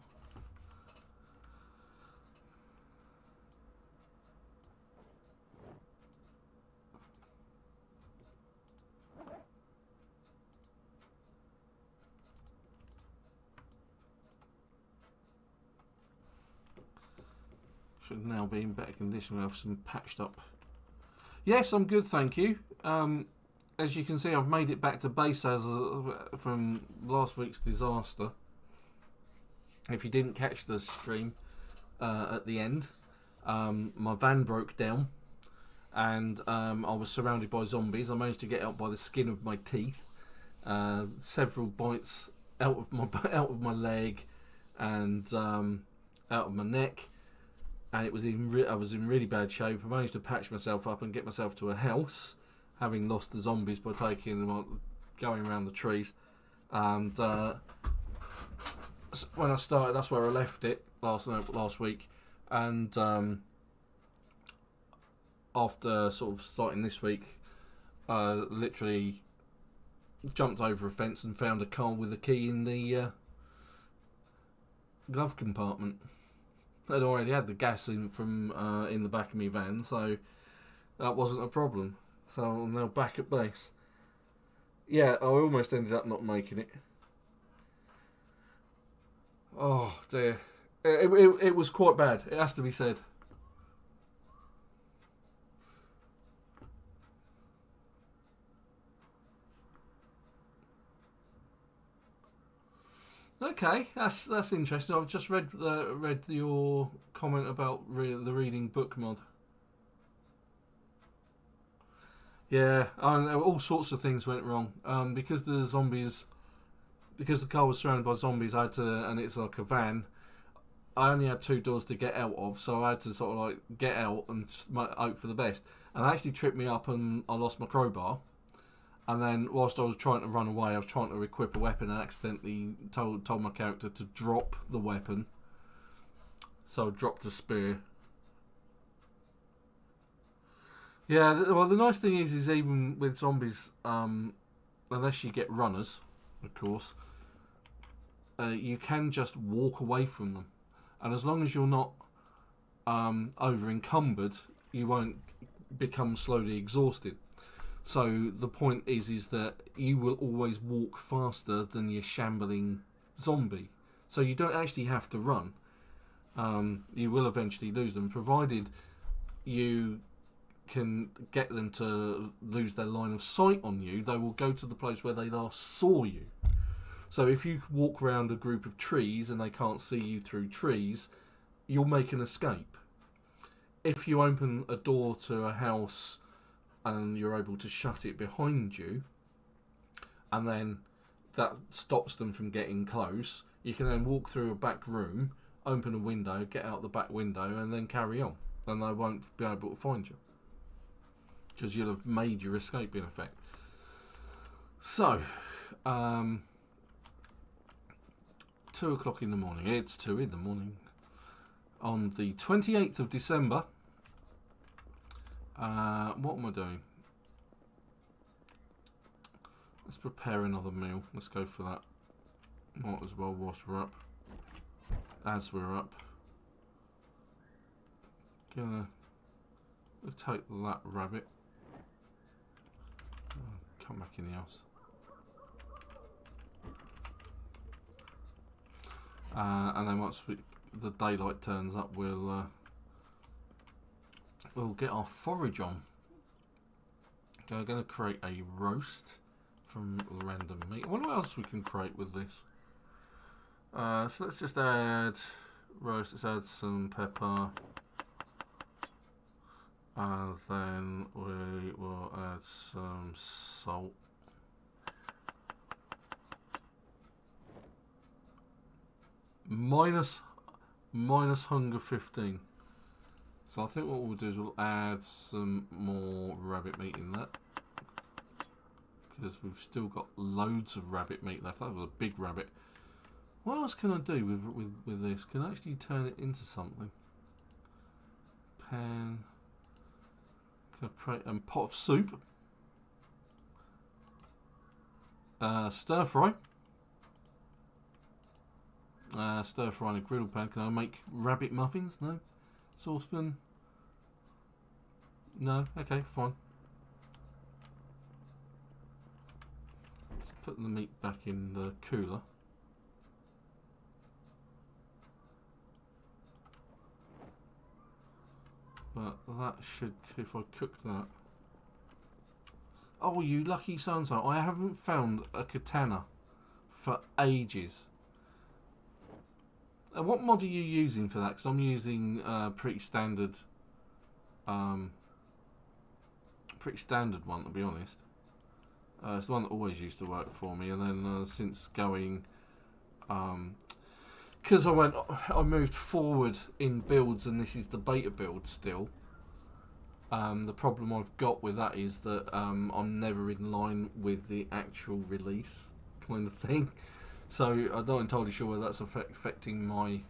be in better condition. We have some patched up. Yes, I'm good, thank you. As you can see, I've made it back to base from last week's disaster. If you didn't catch the stream at the end, my van broke down and I was surrounded by zombies. I managed to get out by the skin of my teeth. Several bites out of my leg and out of my neck. And I was in really bad shape. I managed to patch myself up and get myself to a house, having lost the zombies by taking them going around the trees. And when I started, that's where I left it last week. And after sort of starting this week, literally jumped over a fence and found a car with a key in the glove compartment. I'd already had the gas in the back of my van, so that wasn't a problem. So I'm now back at base. Yeah, I almost ended up not making it. Oh dear, it was quite bad. It has to be said. Okay, that's interesting. I've just read your comment about the reading book mod. Yeah, all sorts of things went wrong. Because the car was surrounded by zombies, I had to, and it's like a van. I only had 2 doors to get out of, so I had to sort of like get out and hope for the best. And it actually tripped me up, and I lost my crowbar. And then whilst I was trying to run away, I was trying to equip a weapon and accidentally told my character to drop the weapon. So I dropped a spear. Yeah, well, the nice thing is even with zombies, unless you get runners, of course, you can just walk away from them. And as long as you're not over encumbered, you won't become slowly exhausted. So the point is that you will always walk faster than your shambling zombie. So you don't actually have to run. You will eventually lose them, provided you can get them to lose their line of sight on you. They will go to the place where they last saw you. So if you walk around a group of trees and they can't see you through trees, you'll make an escape. If you open a door to a house and you're able to shut it behind you, and then that stops them from getting close, you can then walk through a back room, open a window, get out the back window, and then carry on. And they won't be able to find you, because you'll have made your escape in effect. So, 2 o'clock in the morning. It's 2 in the morning. On the 28th of December. What am I doing? Let's prepare another meal. Let's go for that. Might as well whilst we're up. As we're up. Gonna take that rabbit. Come back in the house. And then once the daylight turns up, we'll get our forage on. Okay, I'm going to create a roast from random meat. I wonder what else we can create with this. So let's just add roast. Let's add some pepper. And then we will add some salt. Minus hunger 15. So I think what we'll do is we'll add some more rabbit meat in that, because we've still got loads of rabbit meat left. That was a big rabbit. What else can I do with this? Can I actually turn it into something? Pan. Can I create a pot of soup? Stir fry. Stir fry in a griddle pan. Can I make rabbit muffins? No. Saucepan? No. Okay, fine. Let's put the meat back in the cooler. But that should, if I cook that. Oh, you lucky so-and-so. I haven't found a katana for ages. What mod are you using for that? Because I'm using pretty standard one, to be honest. It's the one that always used to work for me, and then since going, because I moved forward in builds, and this is the beta build still. The problem I've got with that is that I'm never in line with the actual release kind of thing. So I'm not entirely sure whether that's affecting my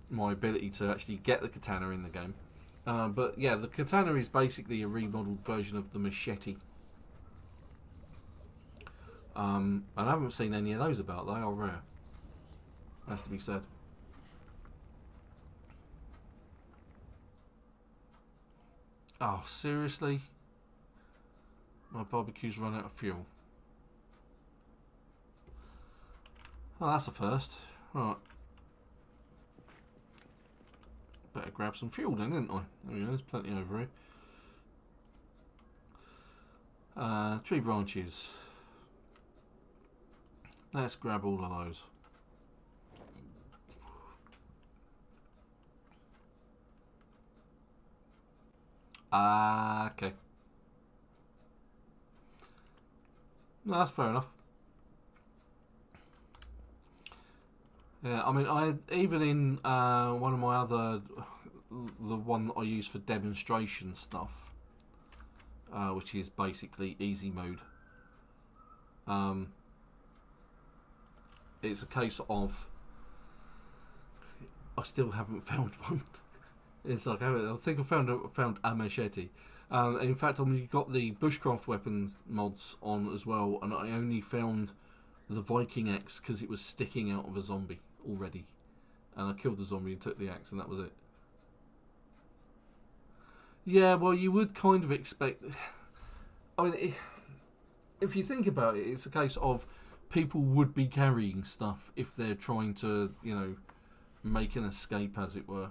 my ability to actually get the katana in the game. But yeah, the katana is basically a remodeled version of the machete. And I haven't seen any of those about. They are rare. Has to be said. Oh, seriously? My barbecue's run out of fuel. Well, that's a first. Right. Better grab some fuel then, didn't I? There we go, there's plenty over here. Tree branches. Let's grab all of those. Okay. No, that's fair enough. Yeah, I mean, I even in one of my other, the one that I use for demonstration stuff, which is basically easy mode. It's a case of I still haven't found one. It's like I think I found a machete. In fact, I've got the bushcraft weapons mods on as well, and I only found the Viking axe because it was sticking out of a zombie already, and I killed the zombie and took the axe, and that was it. Yeah, well, you would kind of expect. I mean, if you think about it, it's a case of people would be carrying stuff if they're trying to, make an escape, as it were.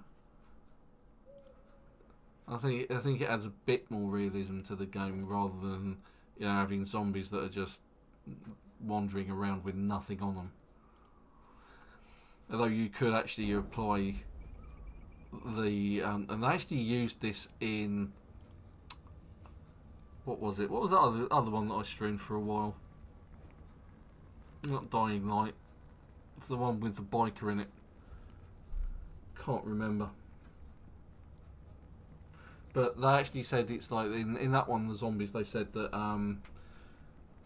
I think it adds a bit more realism to the game rather than having zombies that are just wandering around with nothing on them. Although you could actually apply the and I actually used this in what was it? What was that other one that I streamed for a while? Not Dying Light. It's the one with the biker in it. Can't remember. But they actually said it's like in that one, the zombies, they said that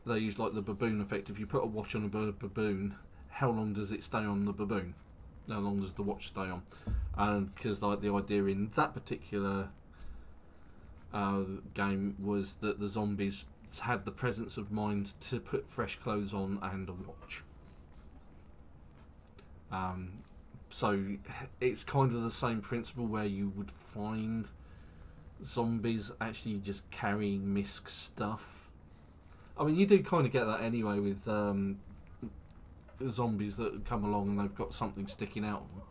they use like the baboon effect. If you put a watch on a baboon, how long does it stay on the baboon? How long does the watch stay on? And because like the idea in that particular game was that the zombies had the presence of mind to put fresh clothes on and a watch. So it's kind of the same principle where you would find zombies actually just carrying misc stuff. I mean, you do kind of get that anyway with zombies that come along and they've got something sticking out of them.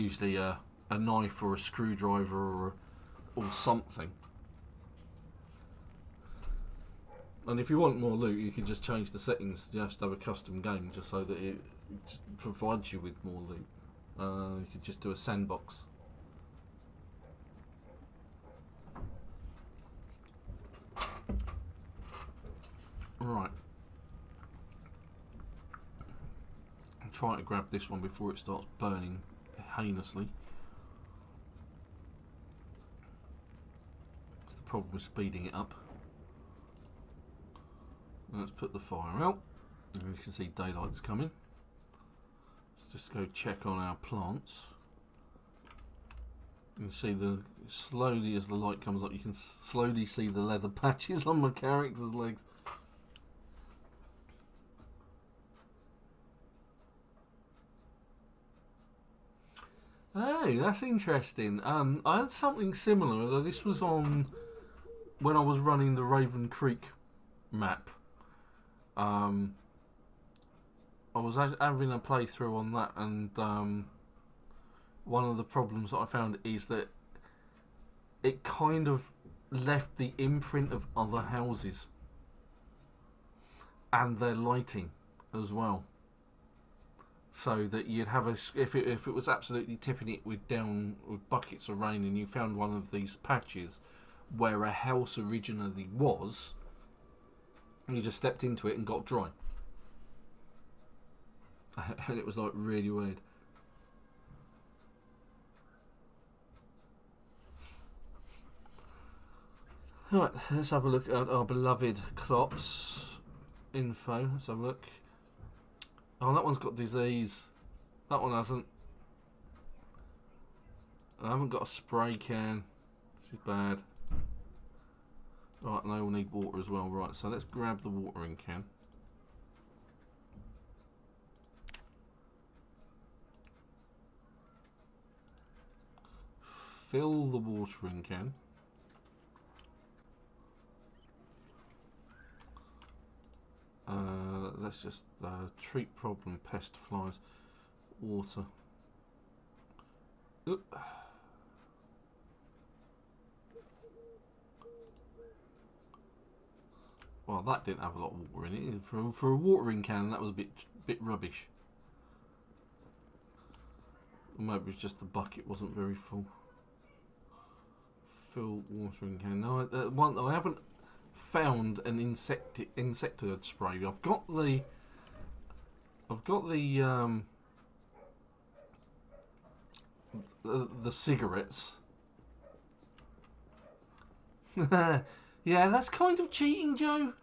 Usually a knife or a screwdriver or something. And if you want more loot, you can just change the settings. You have to have a custom game just so that it just provides you with more loot. You could just do a sandbox. Right. I'm trying to grab this one before it starts burning heinously. That's the problem with speeding it up. Let's put the fire out. And you can see daylight's coming. Let's just go check on our plants. You can see slowly as the light comes up, you can slowly see the leather patches on my character's legs. Oh, that's interesting. I had something similar, although this was on when I was running the Raven Creek map. I was having a playthrough on that, and one of the problems that I found is that it kind of left the imprint of other houses and their lighting as well. So that you'd have if it was absolutely tipping it with buckets of rain, and you found one of these patches where a house originally was, you just stepped into it and got dry, and it was like really weird. Right, let's have a look at our beloved crops info. Let's have a look. Oh, that one's got disease. That one hasn't. I haven't got a spray can. This is bad. Right, and they all need water as well. Right, so let's grab the watering can. Fill the watering can. Let's just treat problem, pest, flies, water. Oop. Well, that didn't have a lot of water in it. For a watering can, that was a bit rubbish. Or maybe it was just the bucket wasn't very full. Fill watering can. No, I haven't found an insecticide spray. I've got the I've got the cigarettes. Yeah, that's kind of cheating, Joe.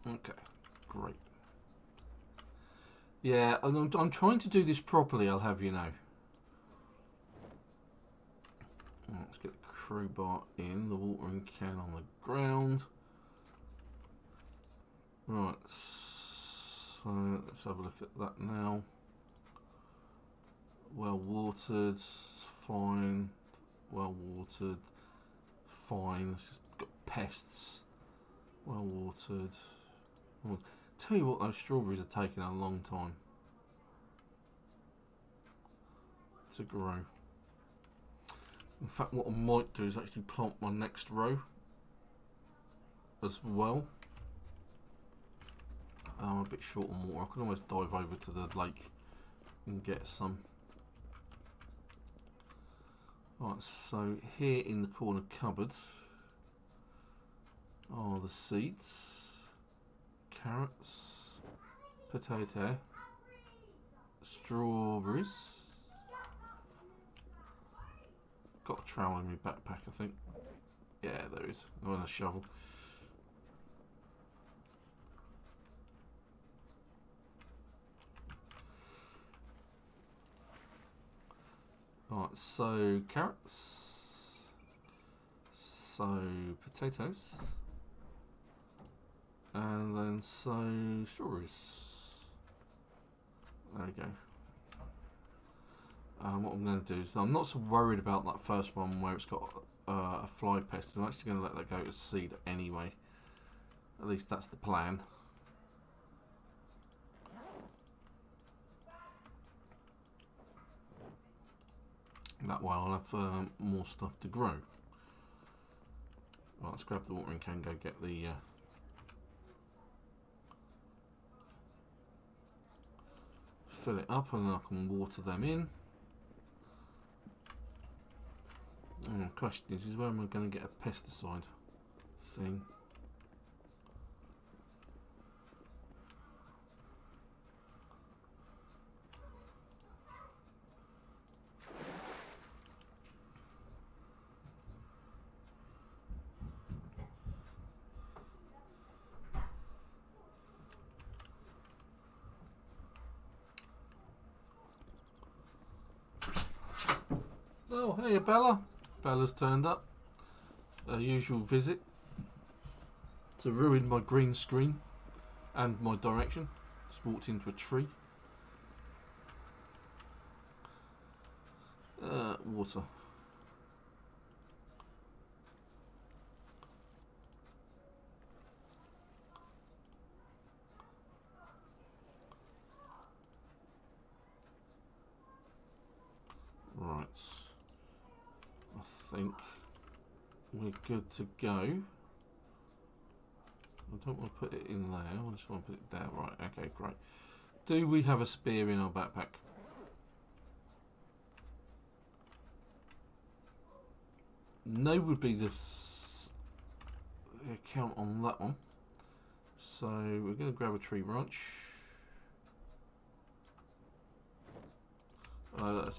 Okay, great. Yeah, I'm trying to do this properly, I'll have you know. Let's get the crew bar in, the watering can on the ground. Right, so let's have a look at that now. Well watered, fine. Well watered, fine. It's just got pests. Well watered. Well, tell you what, those strawberries are taking a long time to grow. In fact, what I might do is actually plant my next row as well. I'm a bit short on water. I can almost dive over to the lake and get some. Right, so here in the corner cupboard are the seeds, carrots, potato, strawberries. Got a trowel in my backpack, I think. Yeah, there is. Oh, and a shovel. Right, so carrots, so potatoes, and then so strawberries. There we go. What I'm going to do is, I'm not so worried about that first one where it's got a fly pest. I'm actually going to let that go to seed anyway. At least that's the plan. That way I'll have more stuff to grow. Right, let's grab the watering can, go get the fill it up, and then I can water them in. And the question is where am I going to get a pesticide thing? Oh, hey Bella. Bella's turned up. Her usual visit to ruin my green screen and my direction. Just walked into a tree. Water. Right. I think we're good to go. I don't want to put it in there. I just want to put it there. Right. Okay, great. Do we have a spear in our backpack? No would be the count on that one. So we're going to grab a tree branch.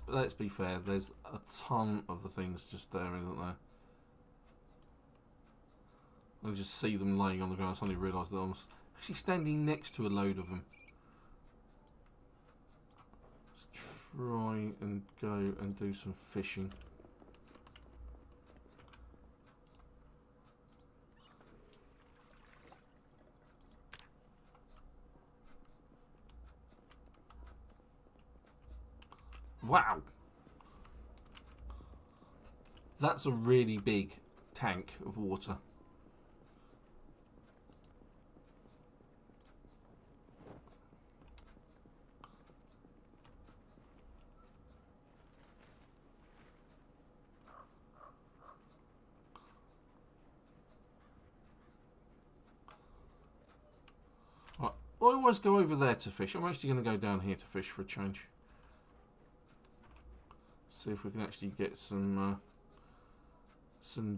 Let's be fair, there's a ton of the things just there, isn't there? I just see them laying on the ground. I suddenly realised that I'm actually standing next to a load of them. Let's try and go and do some fishing. Wow! That's a really big tank of water. always go over there to fish. I'm actually going to go down here to fish for a change. See if we can actually get some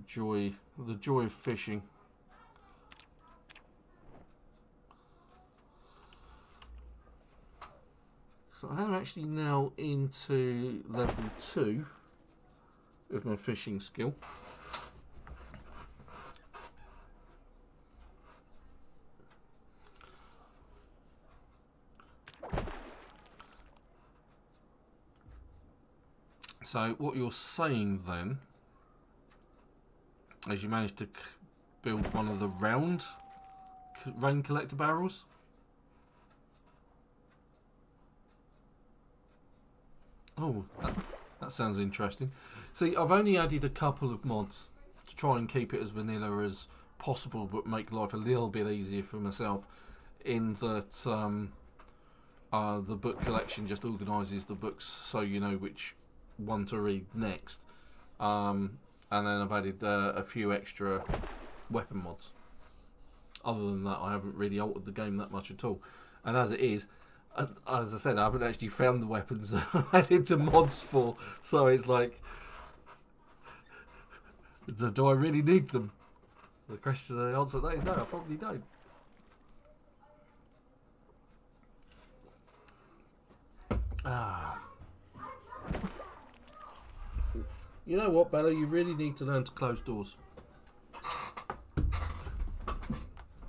joy, the joy of fishing. So I'm actually now into level 2 of my fishing skill. So what you're saying then is you managed to build one of the round rain collector barrels. Oh, that sounds interesting. See, I've only added a couple of mods to try and keep it as vanilla as possible, but make life a little bit easier for myself. In that the book collection just organises the books so you know which one to read next. And then I've added a few extra weapon mods. Other than that, I haven't really altered the game that much at all. And as it is, as I said, I haven't actually found the weapons that I added the mods for. So it's like, do I really need them? The question, the answer to that is no, I probably don't. You know what, Bella? You really need to learn to close doors. You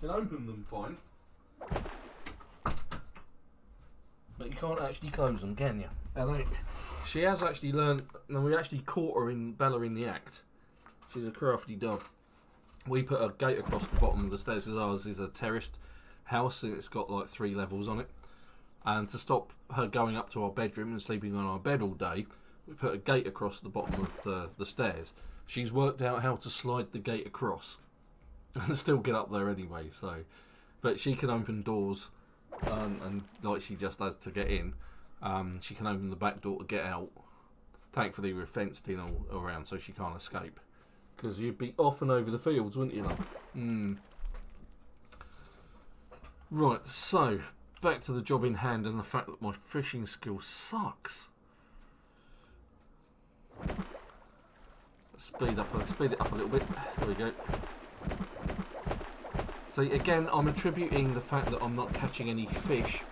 can open them fine, but you can't actually close them, can you? And she has actually learned, and we actually caught her Bella in the act. She's a crafty dog. We put a gate across the bottom of the stairs because ours is a terraced house and it's got like 3 levels on it. And to stop her going up to our bedroom and sleeping on our bed all day, we put a gate across the bottom of the stairs. She's worked out how to slide the gate across and still get up there anyway. So, but she can open doors, and like she just has to get in. She can open the back door to get out. Thankfully, we're fenced in all around, so she can't escape. Because you'd be off and over the fields, wouldn't you, love? Right, so back to the job in hand and the fact that my fishing skill sucks. Speed it up a little bit. There we go. So again, I'm attributing the fact that I'm not catching any fish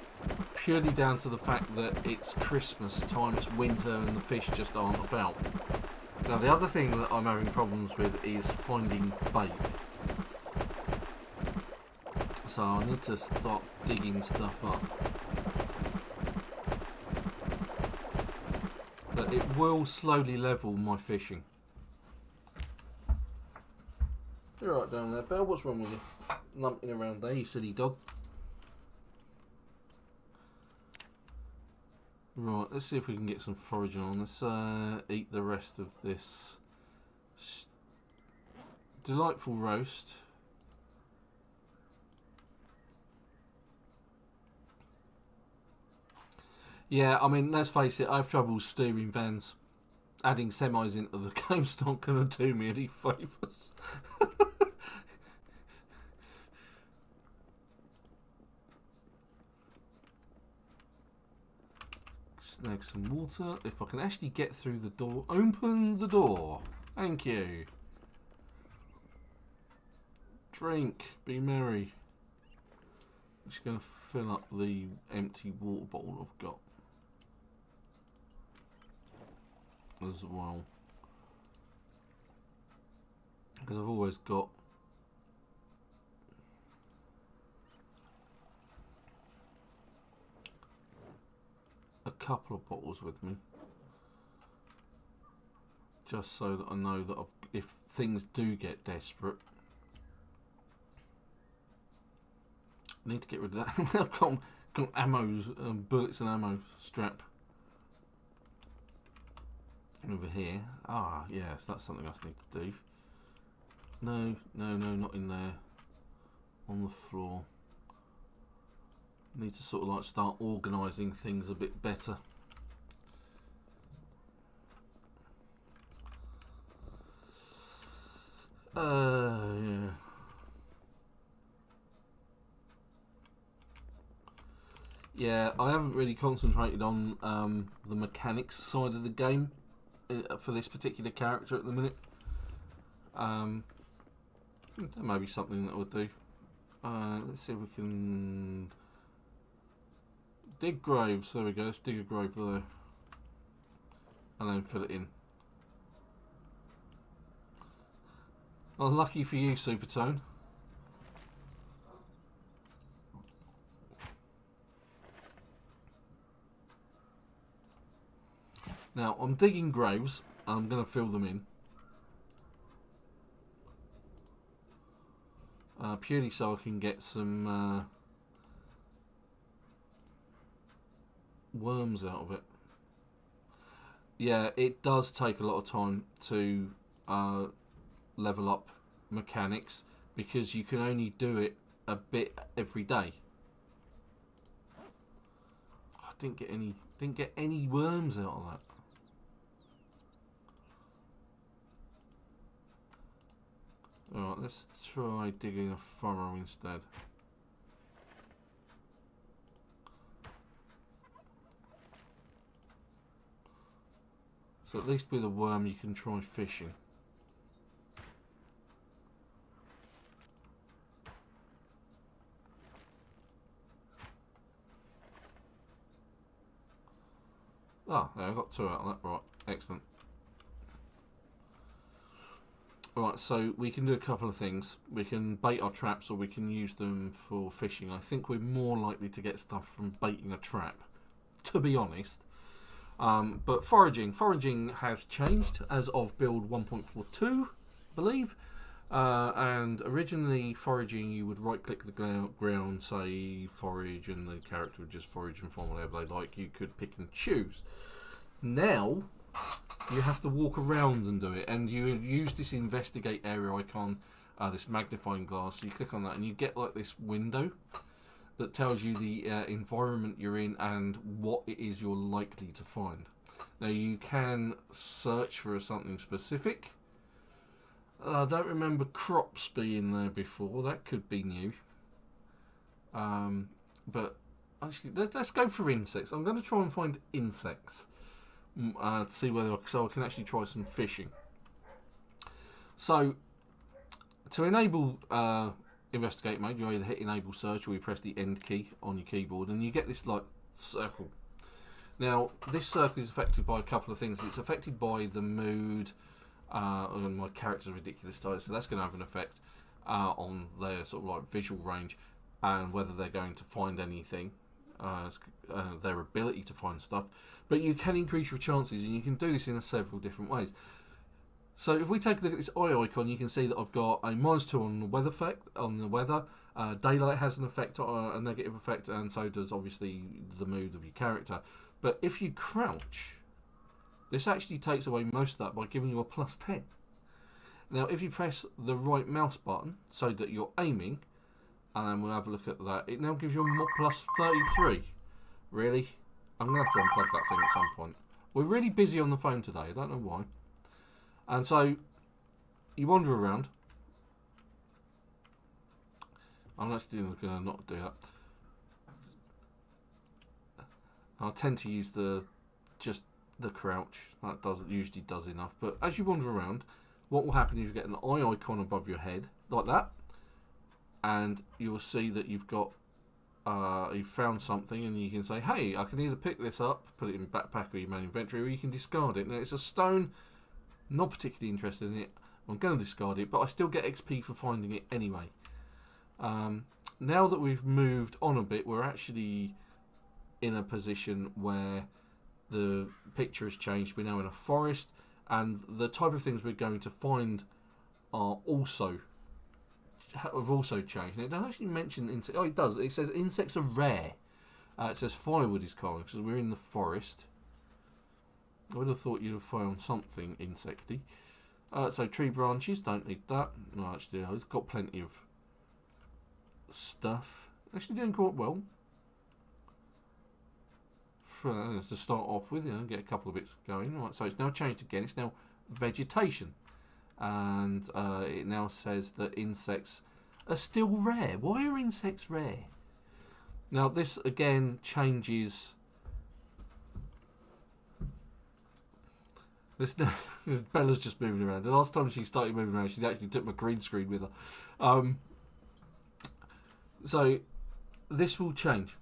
purely down to the fact that it's Christmas time, it's winter, and the fish just aren't about. Now the other thing that I'm having problems with is finding bait. So I need to start digging stuff up. But it will slowly level my fishing. You're right down there, Belle. What's wrong with you? Lumping around there, you silly dog. Right, let's see if we can get some foraging on. Let's eat the rest of this delightful roast. Yeah, I mean, let's face it, I have trouble steering vans. Adding semis into the game's not going to do me any favours. Snag some water. If I can actually get through the door. Open the door. Thank you. Drink. Be merry. I'm just going to fill up the empty water bottle I've got as well, because I've always got a couple of bottles with me, just so that I know that if things do get desperate. I need to get rid of that. I've got ammos, bullets and ammo strap over here. Ah, yes, that's something else I need to do. No, not in there. On the floor. Need to sort of like start organising things a bit better. Yeah. Yeah, I haven't really concentrated on the mechanics side of the game for this particular character at the minute. That may be something that we'll do. Let's see if we can dig graves. There we go. Let's dig a grave there, and then fill it in. Well, lucky for you, Supertone. Now, I'm digging graves. I'm going to fill them in. Purely so I can get some worms out of it. Yeah, it does take a lot of time to level up mechanics because you can only do it a bit every day. I didn't get any worms out of that. Alright, let's try digging a furrow instead. So at least with a worm you can try fishing. Ah, yeah, I got 2 out of that. Right, excellent. Right, so we can do a couple of things. We can bait our traps or we can use them for fishing. I think we're more likely to get stuff from baiting a trap, to be honest. But foraging has changed as of build 1.42, I believe. And originally foraging, you would right click the ground, say forage, and the character would just forage and find whatever they like. You could pick and choose. Now you have to walk around and do it, and you use this investigate area icon, this magnifying glass. So you click on that and you get like this window that tells you the environment you're in and what it is you're likely to find. Now you can search for something specific. I don't remember crops being there before. That could be new. But actually, let's go for insects. I'm going to try and find insects to see whether so I can actually try some fishing. So to enable investigate mode, you either hit enable search or you press the end key on your keyboard, and you get this like circle. Now this circle is affected by a couple of things. It's affected by the mood. And my character's ridiculous size, so that's going to have an effect on their sort of like visual range and whether they're going to find anything, their ability to find stuff. But you can increase your chances, and you can do this in several different ways. So if we take a look at this eye icon, you can see that I've got a -2 on the weather effect. Daylight has an effect, a negative effect, and so does obviously the mood of your character. But if you crouch, this actually takes away most of that by giving you a +10. Now, if you press the right mouse button so that you're aiming, and we'll have a look at that, it now gives you a +33. Really? I'm going to have to unplug that thing at some point. We're really busy on the phone today, I don't know why. And so, you wander around. I'm actually going to not do that. I tend to use the crouch. That usually does enough. But as you wander around, what will happen is you get an eye icon above your head, like that. And you will see that you've got you've found something, and you can say, hey, I can either pick this up, put it in your backpack or your main inventory, or you can discard it. Now it's a stone, not particularly interested in it. I'm going to discard it, but I still get XP for finding it anyway. Now that we've moved on a bit, we're actually in a position where the picture has changed. We're now in a forest, and the type of things we're going to find have also changed. And it doesn't actually mention insects. Oh, it does. It says insects are rare. It says firewood is common because we're in the forest. I would have thought you'd have found something insecty. So tree branches, don't need that. No, actually, I've got plenty of stuff. Actually doing quite well. To start off with, get a couple of bits going. Right, so it's now changed again. It's now vegetation, and it now says that insects are still rare. Why are insects rare? Now this again changes. This Bella's just moving around. The last time she started moving around, she actually took my green screen with her. So this will change.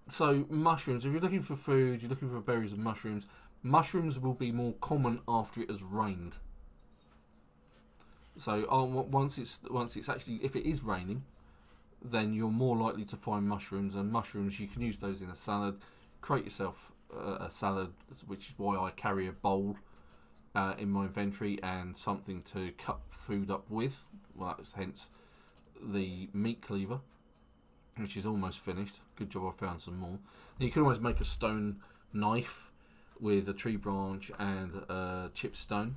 So mushrooms, if you're looking for food, you're looking for berries and mushrooms. Mushrooms will be more common after it has rained. So once it's actually, if it is raining, then you're more likely to find mushrooms. And mushrooms, you can use those in a salad. Create yourself a salad, which is why I carry a bowl in my inventory and something to cut food up with. Well, that's hence the meat cleaver, which is almost finished. Good job, I found some more. And you can always make a stone knife with a tree branch and a chipped stone.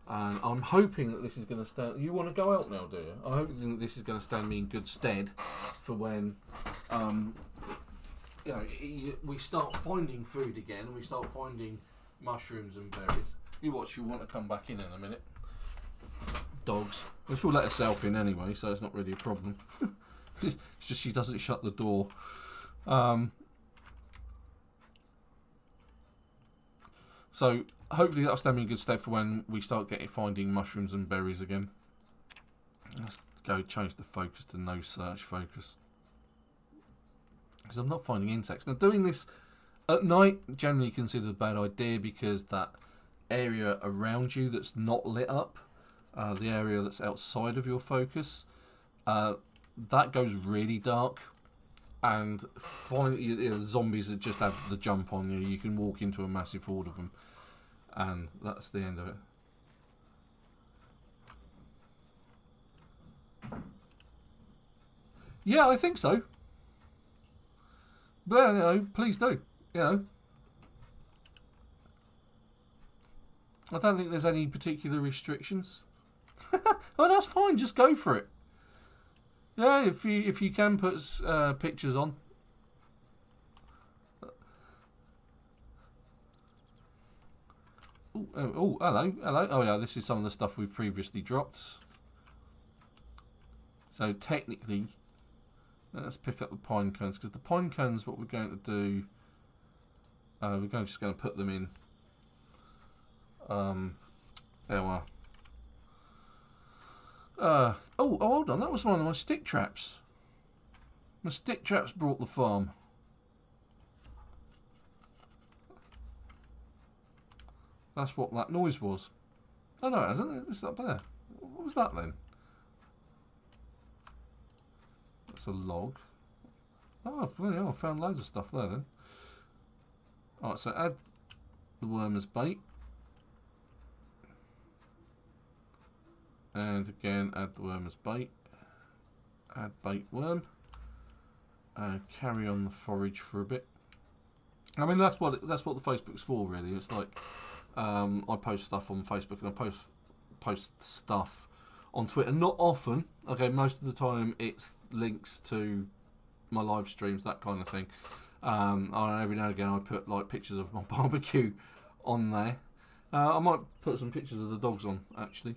And I'm hoping that this is going to stand. You want to go out now, do you? I'm hoping that this is going to stand me in good stead for when, we start finding food again and we start finding mushrooms and berries. You watch. You want to come back in a minute. Dogs. Well, she'll let herself in anyway, so it's not really a problem. It's just she doesn't shut the door. So hopefully that'll stand me in good stead for when we start finding mushrooms and berries again. Let's go change the focus to no search focus, because I'm not finding insects. Now doing this at night generally considered a bad idea, because that area around you that's not lit up, the area that's outside of your focus, that goes really dark, and finally, zombies that just have the jump on you. You can walk into a massive horde of them, and that's the end of it. Yeah, I think so. But please do. I don't think there's any particular restrictions. Oh, that's fine. Just go for it. Yeah, if you can put pictures on. Oh, hello. Oh yeah, this is some of the stuff we've previously dropped. So technically, let's pick up the pine cones, because the pine cones, what we're going to do, just going to put them in. There we are. Oh, hold on. That was one of my stick traps. My stick traps brought the farm. That's what that noise was. Oh, no, it hasn't. It's up there. What was that then? That's a log. Oh, I found loads of stuff there then. Alright, so add the worm as bait. And again, add the worm as bait. Add bait worm. Carry on the forage for a bit. I mean, that's what the Facebook's for, really. It's like I post stuff on Facebook and I post stuff on Twitter. Not often. Okay, most of the time it's links to my live streams, that kind of thing. And every now and again I put like pictures of my barbecue on there. I might put some pictures of the dogs on actually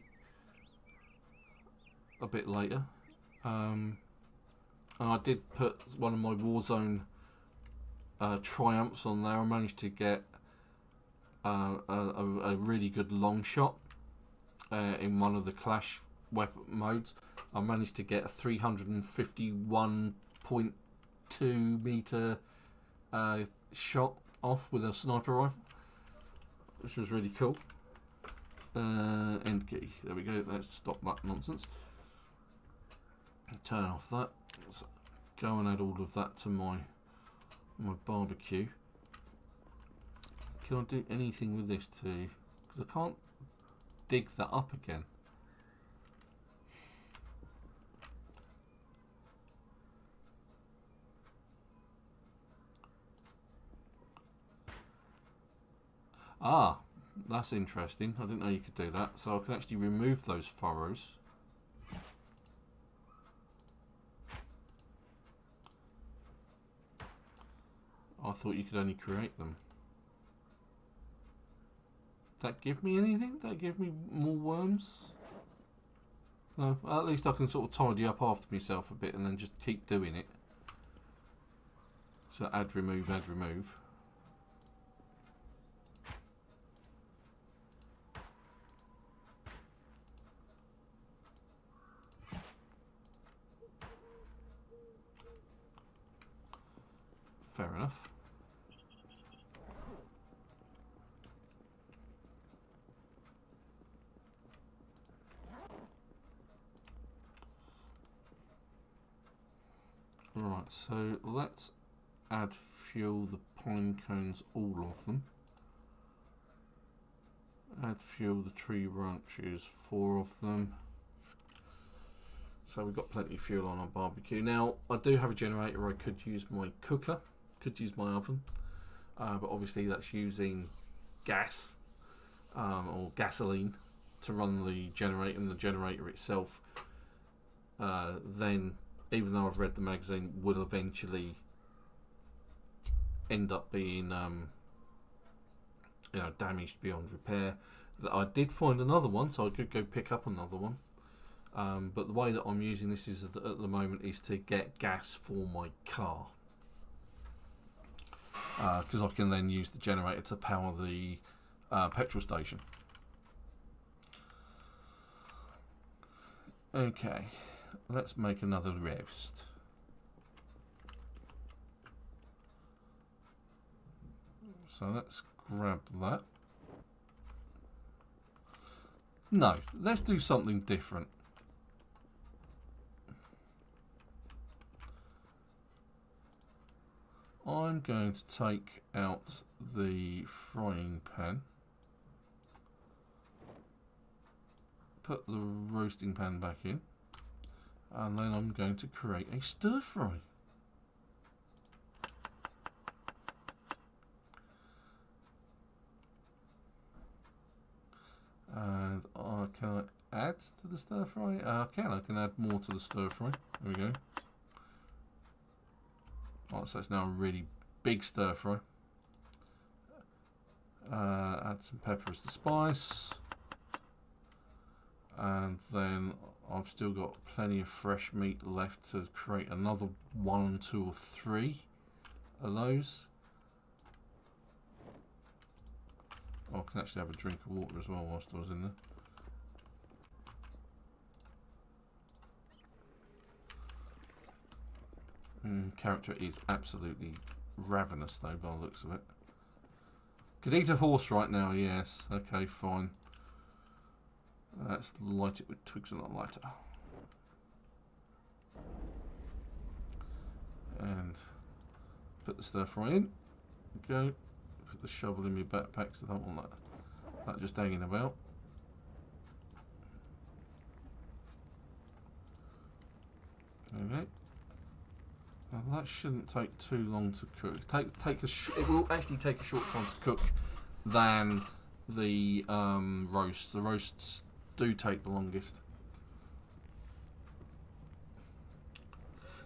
a bit later. And I did put one of my Warzone triumphs on there. I managed to get a really good long shot in one of the Clash weapon modes. I managed to get a 351.2 meter shot off with a sniper rifle, which was really cool. End key. There we go. Let's stop that nonsense. Turn off that. Let's go and add all of that to my barbecue. Can I do anything with this too? Because I can't dig that up again. Ah, that's interesting. I didn't know you could do that. So I can actually remove those furrows. I thought you could only create them. That give me anything? That give me more worms? No, at least I can sort of tidy up after myself a bit and then just keep doing it. So add, remove, add, remove. Fair enough. Right, so let's add fuel the pine cones, all of them. Add fuel the tree branches, 4 of them. So we've got plenty of fuel on our barbecue. Now, I do have a generator. I could use my cooker, could use my oven, but obviously that's using gas or gasoline to run the generator, and the generator itself then, even though I've read the magazine, will eventually end up being you know, damaged beyond repair. I did find another one, so I could go pick up another one. But the way that I'm using this is at the moment is to get gas for my car, because I can then use the generator to power the petrol station. Okay, let's make another roast. So let's grab that. No, let's do something different. I'm going to take out the frying pan, put the roasting pan back in, and then I'm going to create a stir fry. And can I add to the stir fry? I can add more to the stir fry. There we go. Right, so it's now a really big stir fry. Add some pepper as the spice. And then I've still got plenty of fresh meat left to create another 1, 2 or 3 of those. Oh, I can actually have a drink of water as well whilst I was in there. Character is absolutely ravenous though, by the looks of it. Could eat a horse right now, yes. Okay, fine. Let's light it with twigs and a lighter. And put the stir fry in. Go. Put the shovel in my backpack because I don't want that just hanging about. Okay. Now that shouldn't take too long to cook. It will actually take a short time to cook than the roast. The roasts do take the longest.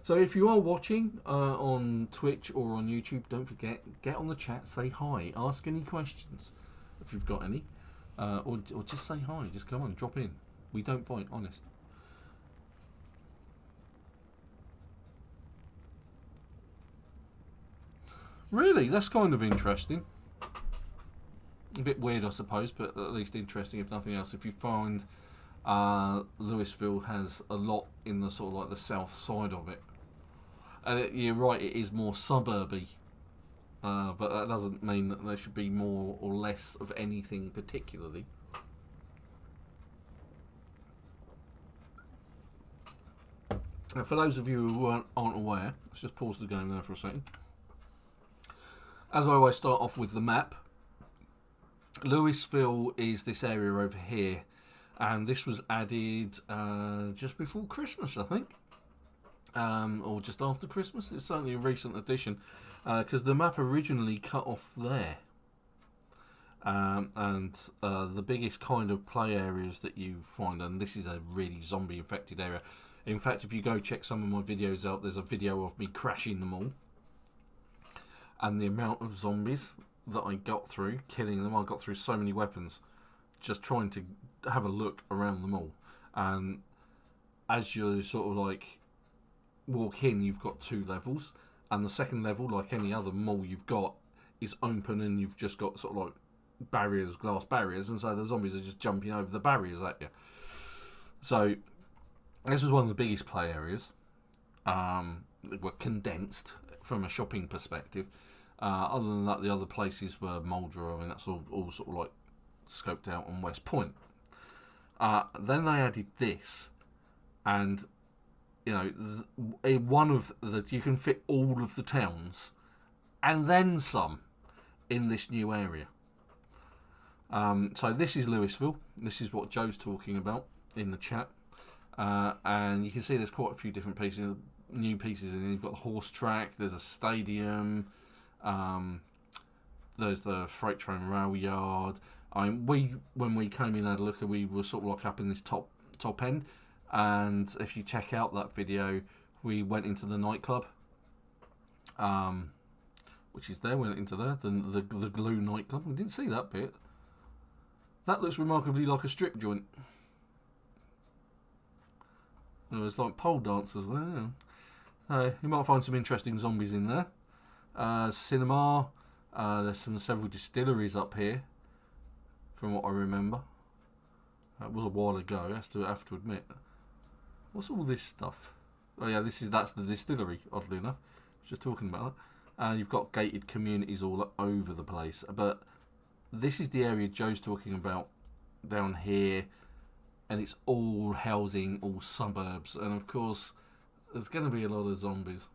So if you are watching on Twitch or on YouTube, don't forget, get on the chat, say hi, ask any questions if you've got any, or just say hi, just come on, drop in. We don't bite, honest. Really, that's kind of interesting. A bit weird, I suppose, but at least interesting if nothing else. If you find Louisville has a lot in the sort of like the south side of it. And you're right, it is more suburby, but that doesn't mean that there should be more or less of anything particularly. Now, for those of you who aren't aware, let's just pause the game there for a second. As I always start off with the map, Louisville is this area over here, and this was added just before Christmas, I think. Or just after Christmas. It's certainly a recent addition, because the map originally cut off there, and the biggest kind of play areas that you find, and this is a really zombie infected area. In fact, if you go check some of my videos out, there's a video of me crashing them all, and the amount of zombies that I got through, killing them. I got through so many weapons just trying to have a look around them all, and as you sort of like walk in, you've got 2 levels, and the second level, like any other mall you've got, is open, and you've just got sort of like barriers, glass barriers, and so the zombies are just jumping over the barriers at you. So this was one of the biggest play areas. They were condensed from a shopping perspective. Other than that, the other places were Mouldra. I mean, that's all sort of like scoped out on West Point. Then they added this, and you know, one of the, you can fit all of the towns and then some in this new area. So this is Louisville. This is what Joe's talking about in the chat. And you can see there's quite a few different pieces, new pieces in it. You've got the horse track, there's a stadium, there's the freight train rail yard. When we came in and had a look, we were sort of like up in this top end. And if you check out that video, we went into the nightclub, which is there. We went into there, the Glue nightclub. We didn't see that bit. That looks remarkably like a strip joint. There was like pole dancers there. You might find some interesting zombies in there. Cinema. There's several distilleries up here, from what I remember. That was a while ago. I have to admit. What's all this stuff? Oh yeah, that's the distillery. Oddly enough, I was just talking about that. You've got gated communities all over the place, but this is the area Joe's talking about down here, and it's all housing, all suburbs, and of course, there's going to be a lot of zombies.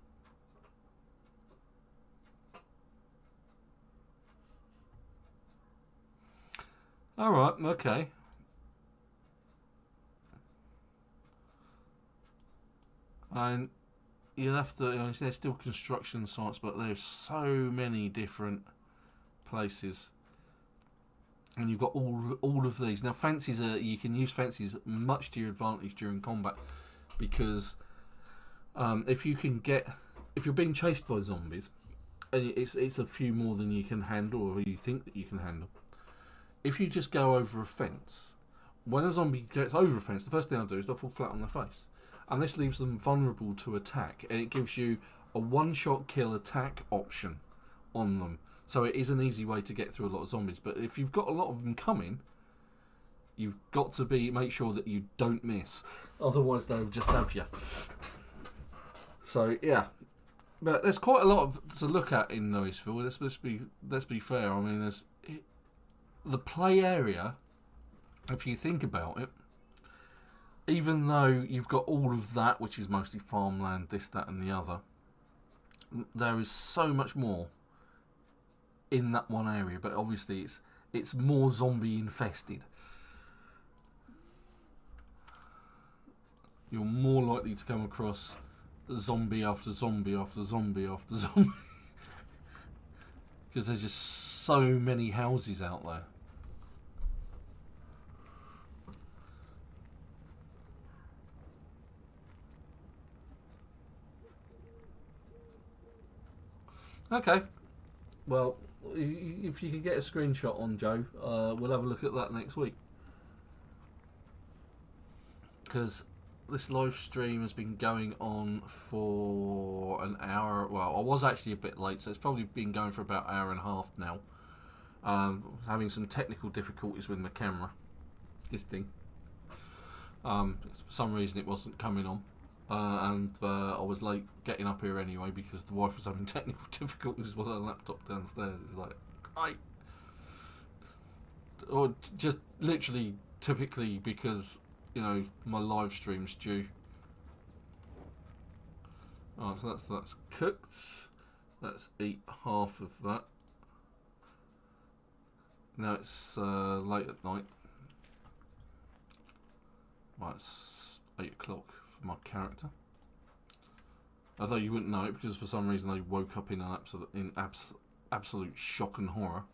All right, okay. And you'll have to, you know, there's still construction sites, but there's so many different places. And you've got all of these. Now, fences you can use fences much to your advantage during combat, because if you're being chased by zombies, and it's a few more than you can handle, or you think that you can handle. If you just go over a fence, when a zombie gets over a fence, the first thing they'll do is they'll fall flat on their face. And this leaves them vulnerable to attack, and it gives you a one-shot kill attack option on them. So it is an easy way to get through a lot of zombies. But if you've got a lot of them coming, you've got to make sure that you don't miss. Otherwise, they'll just have you. So yeah, but there's quite a lot to look at in Louisville. Let's be fair. I mean, the play area. If you think about it. Even though you've got all of that, which is mostly farmland, this, that, and the other, there is so much more in that one area. But obviously, it's more zombie infested. You're more likely to come across zombie after zombie after zombie after zombie, because there's just so many houses out there. Okay, well, if you can get a screenshot on Joe, we'll have a look at that next week. Because this live stream has been going on for an hour. Well, I was actually a bit late, so it's probably been going for about an hour and a half now. Having some technical difficulties with my camera. This thing. For some reason it wasn't coming on. And I was late getting up here anyway because the wife was having technical difficulties with her laptop downstairs. It's like, great. Or just literally, typically because, you know, my live stream's due. Alright, so that's cooked. Let's eat half of that. Now it's late at night. Right, it's 8 o'clock. My character, although you wouldn't know it because for some reason they woke up in an absolute shock and horror.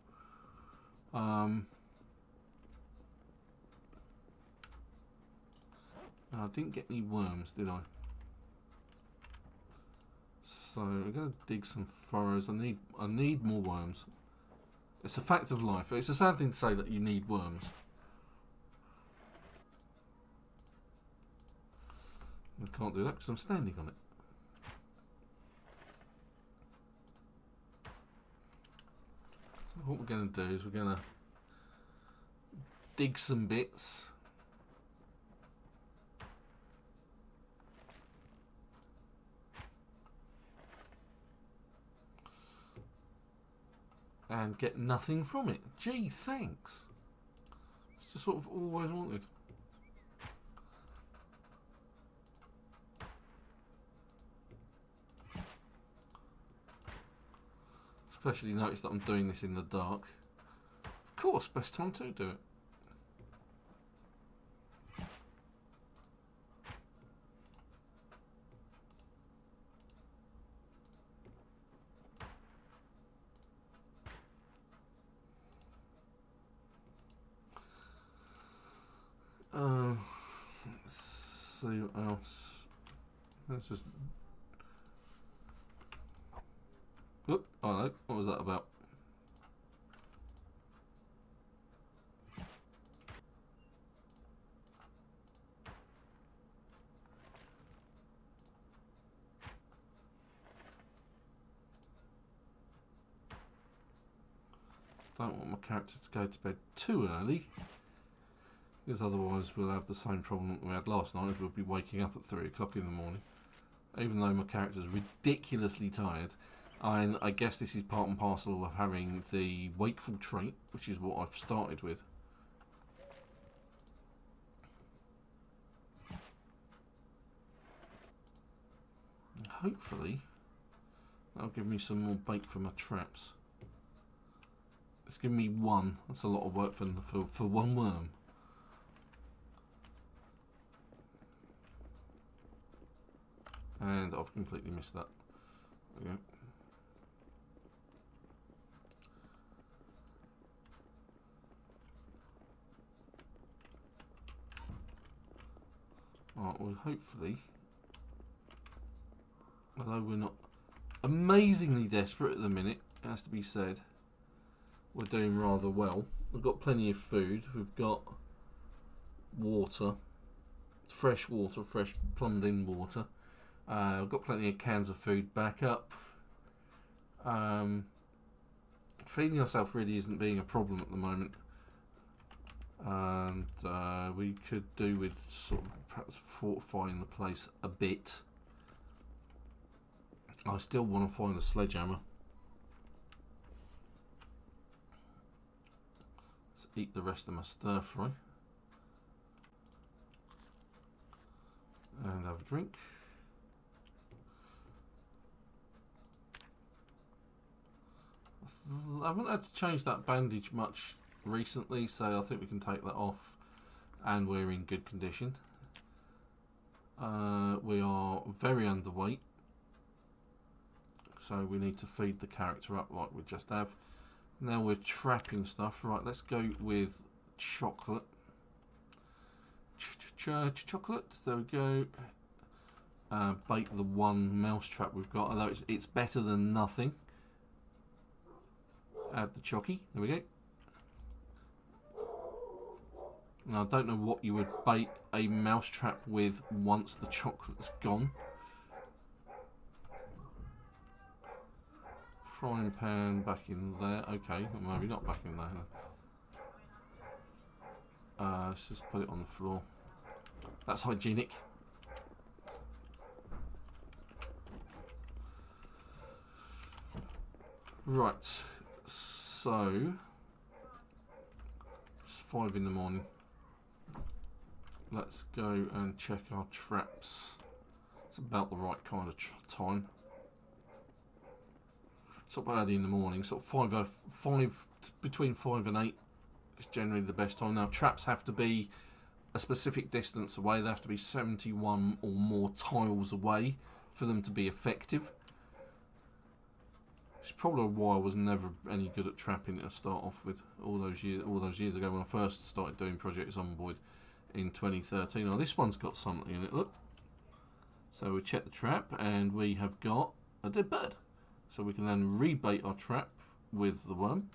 I didn't get any worms, did I? So I'm gonna dig some furrows. I need more worms. It's a fact of life. It's a sad thing to say that you need worms. I can't do that because I'm standing on it. So what we're going to do is we're going to dig some bits. And get nothing from it. Gee, thanks. It's just what I've always wanted. Especially notice that I'm doing this in the dark. Of course, best time to do it. Let's see what else. Let's just. Oop, oh no, what was that about? Don't want my character to go to bed too early, because otherwise we'll have the same problem that we had last night, as we'll be waking up at 3 o'clock in the morning. Even though my character's ridiculously tired, and I guess this is part and parcel of having the wakeful trait, which is what I've started with. And hopefully that'll give me some more bait for my traps. It's giving me one. That's a lot of work for one worm. And I've completely missed that. There we go. Alright, well hopefully, although we're not amazingly desperate at the minute, it has to be said, we're doing rather well. We've got plenty of food, we've got water, fresh water, fresh plumbed in water. We've got plenty of cans of food back up. Feeding ourselves really isn't being a problem at the moment. And we could do with sort of perhaps fortifying the place a bit. I still want to find a sledgehammer. Let's eat the rest of my stir fry. And have a drink. I haven't had to change that bandage much recently, so I think we can take that off, and we're in good condition. We are very underweight, so we need to feed the character up like we just have. Now we're trapping stuff. Right, let's go with chocolate. Chocolate, there we go. Bait the one mouse trap we've got, although it's better than nothing. Add the chocky, there we go. Now I don't know what you would bait a mouse trap with once the chocolate's gone. Frying pan back in there, okay, well, maybe not back in there. Let's just put it on the floor. That's hygienic. Right, so it's 5 in the morning. Let's go and check our traps. It's about the right kind of time. Sort of early in the morning, sort of between 5 and 8 is generally the best time. Now traps have to be a specific distance away. They have to be 71 or more tiles away for them to be effective. It's probably why I was never any good at trapping to start off with all those years ago when I first started doing Project Zomboid in 2013. Now this one's got something in it, look. So we check the trap and we have got a dead bird. So we can then rebait our trap with the worm,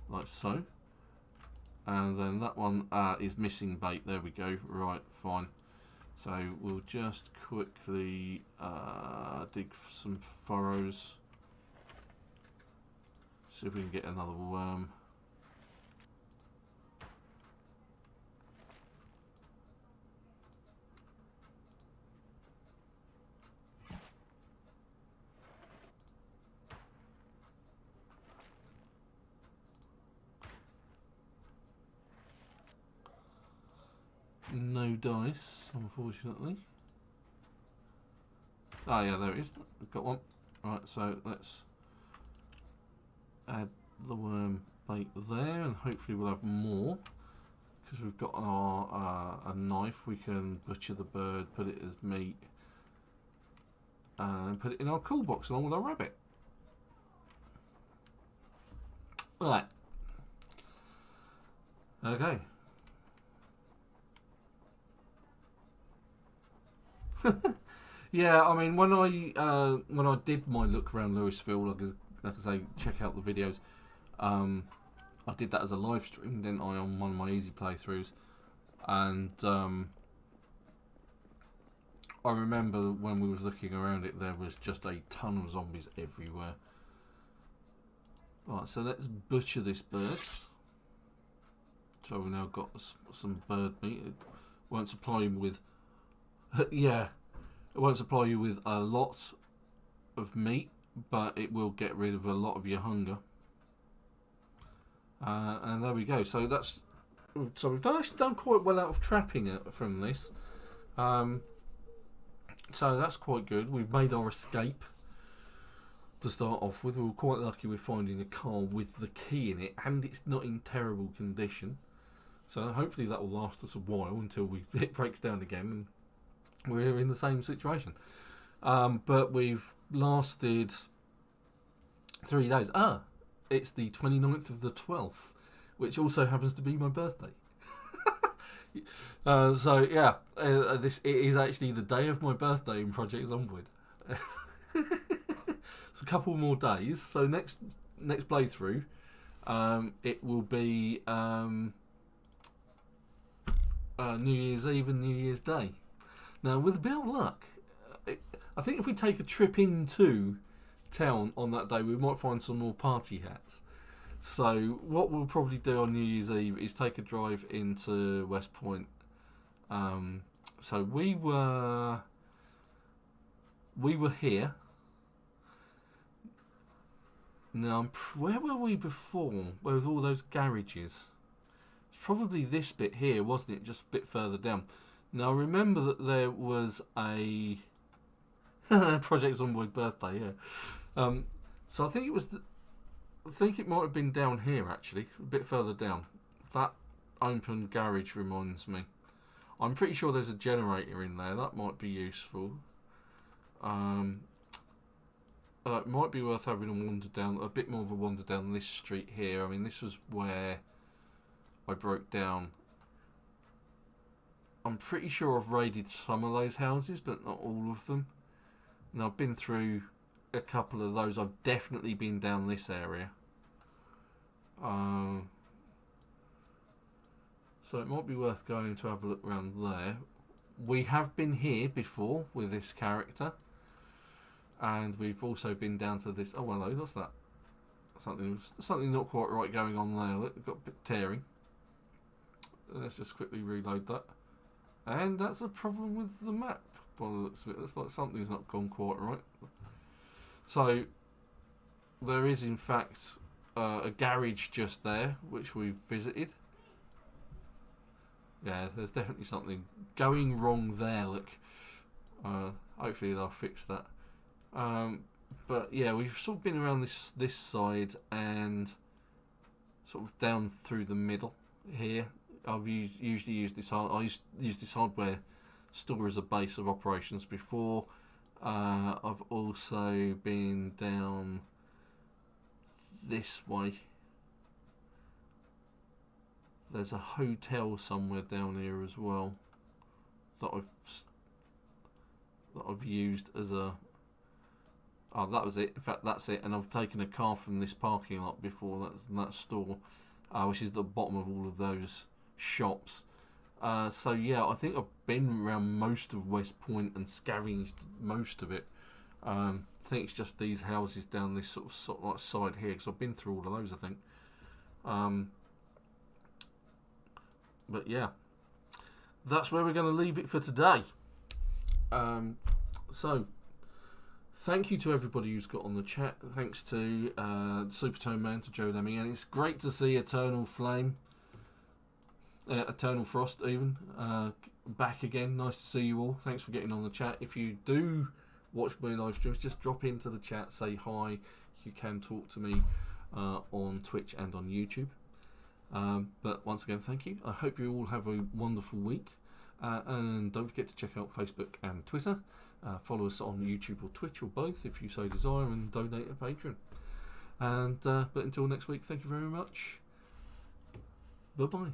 like so. And then that one is missing bait, there we go, right, fine. So we'll just quickly dig some furrows. See if we can get another worm. No dice, unfortunately. Ah, yeah, there it is. Got one. Right, so let's add the worm bait there, and hopefully we'll have more. Because we've got our a knife, we can butcher the bird, put it as meat, and put it in our cool box along with our rabbit. Right. Okay. Yeah, I mean, when I did my look around Louisville, like I say, check out the videos. I did that as a live stream, didn't I, on one of my easy playthroughs, and I remember when we was looking around it, there was just a ton of zombies everywhere. Right, so let's butcher this bird. So we've now got some bird meat. It won't supply you with, yeah, it won't supply you with a lot of meat, but it will get rid of a lot of your hunger. And there we go. So we've done quite well out of trapping it from this. So that's quite good. We've made our escape to start off with. We were quite lucky with finding a car with the key in it, and it's not in terrible condition. So hopefully that will last us a while until it breaks down again and we're in the same situation. But we've lasted 3 days. It's the 29th of the 12th, which also happens to be my birthday. So yeah, it is actually the day of my birthday in Project Zomboid. So a couple more days. So next playthrough, it will be New Year's Eve and New Year's Day. Now, with a bit of luck, I think if we take a trip into town on that day, we might find some more party hats. So what we'll probably do on New Year's Eve is take a drive into West Point. So we were here. Now, where were we before? Where with all those garages? It's probably this bit here, wasn't it? Just a bit further down. Now, remember that there was a Project Zomboid birthday, yeah. So I think it was. I think it might have been down here actually, a bit further down. That open garage reminds me. I'm pretty sure there's a generator in there. That might be useful. It might be worth having a bit more of a wander down this street here. I mean, this was where I broke down. I'm pretty sure I've raided some of those houses, but not all of them. And I've been through a couple of those. I've definitely been down this area. So it might be worth going to have a look around there. We have been here before with this character. And we've also been down to this. Oh, hello, what's that? Something not quite right going on there. Look, we've got a bit tearing. Let's just quickly reload that. And that's a problem with the map by the looks of it. Looks like something's not gone quite right. So there is in fact a garage just there which we've visited. Yeah, there's definitely something going wrong there. Look, hopefully they'll fix that. But yeah, we've sort of been around this side and sort of down through the middle here. I've usually used this. I used this hardware store as a base of operations before. I've also been down this way. There's a hotel somewhere down here as well that I've used as a. Oh, that was it. In fact, that's it. And I've taken a car from this parking lot before that store, which is the bottom of all of those shops. So yeah, I think I've been around most of West Point and scavenged most of it. I think it's just these houses down this sort of like side here, because I've been through all of those, I think. But yeah, that's where we're going to leave it for today. So thank you to everybody who's got on the chat. Thanks to Supertone Man, to Joe Lemming, and it's great to see Eternal Flame, Eternal Frost even, back again. Nice to see you all. Thanks for getting on the chat. If you do watch my live streams, just drop into the chat, say hi. You can talk to me on Twitch and on YouTube. But once again, thank you. I hope you all have a wonderful week. And don't forget to check out Facebook and Twitter. Follow us on YouTube or Twitch or both if you so desire, and donate a Patreon. And but until next week, thank you very much. Bye bye.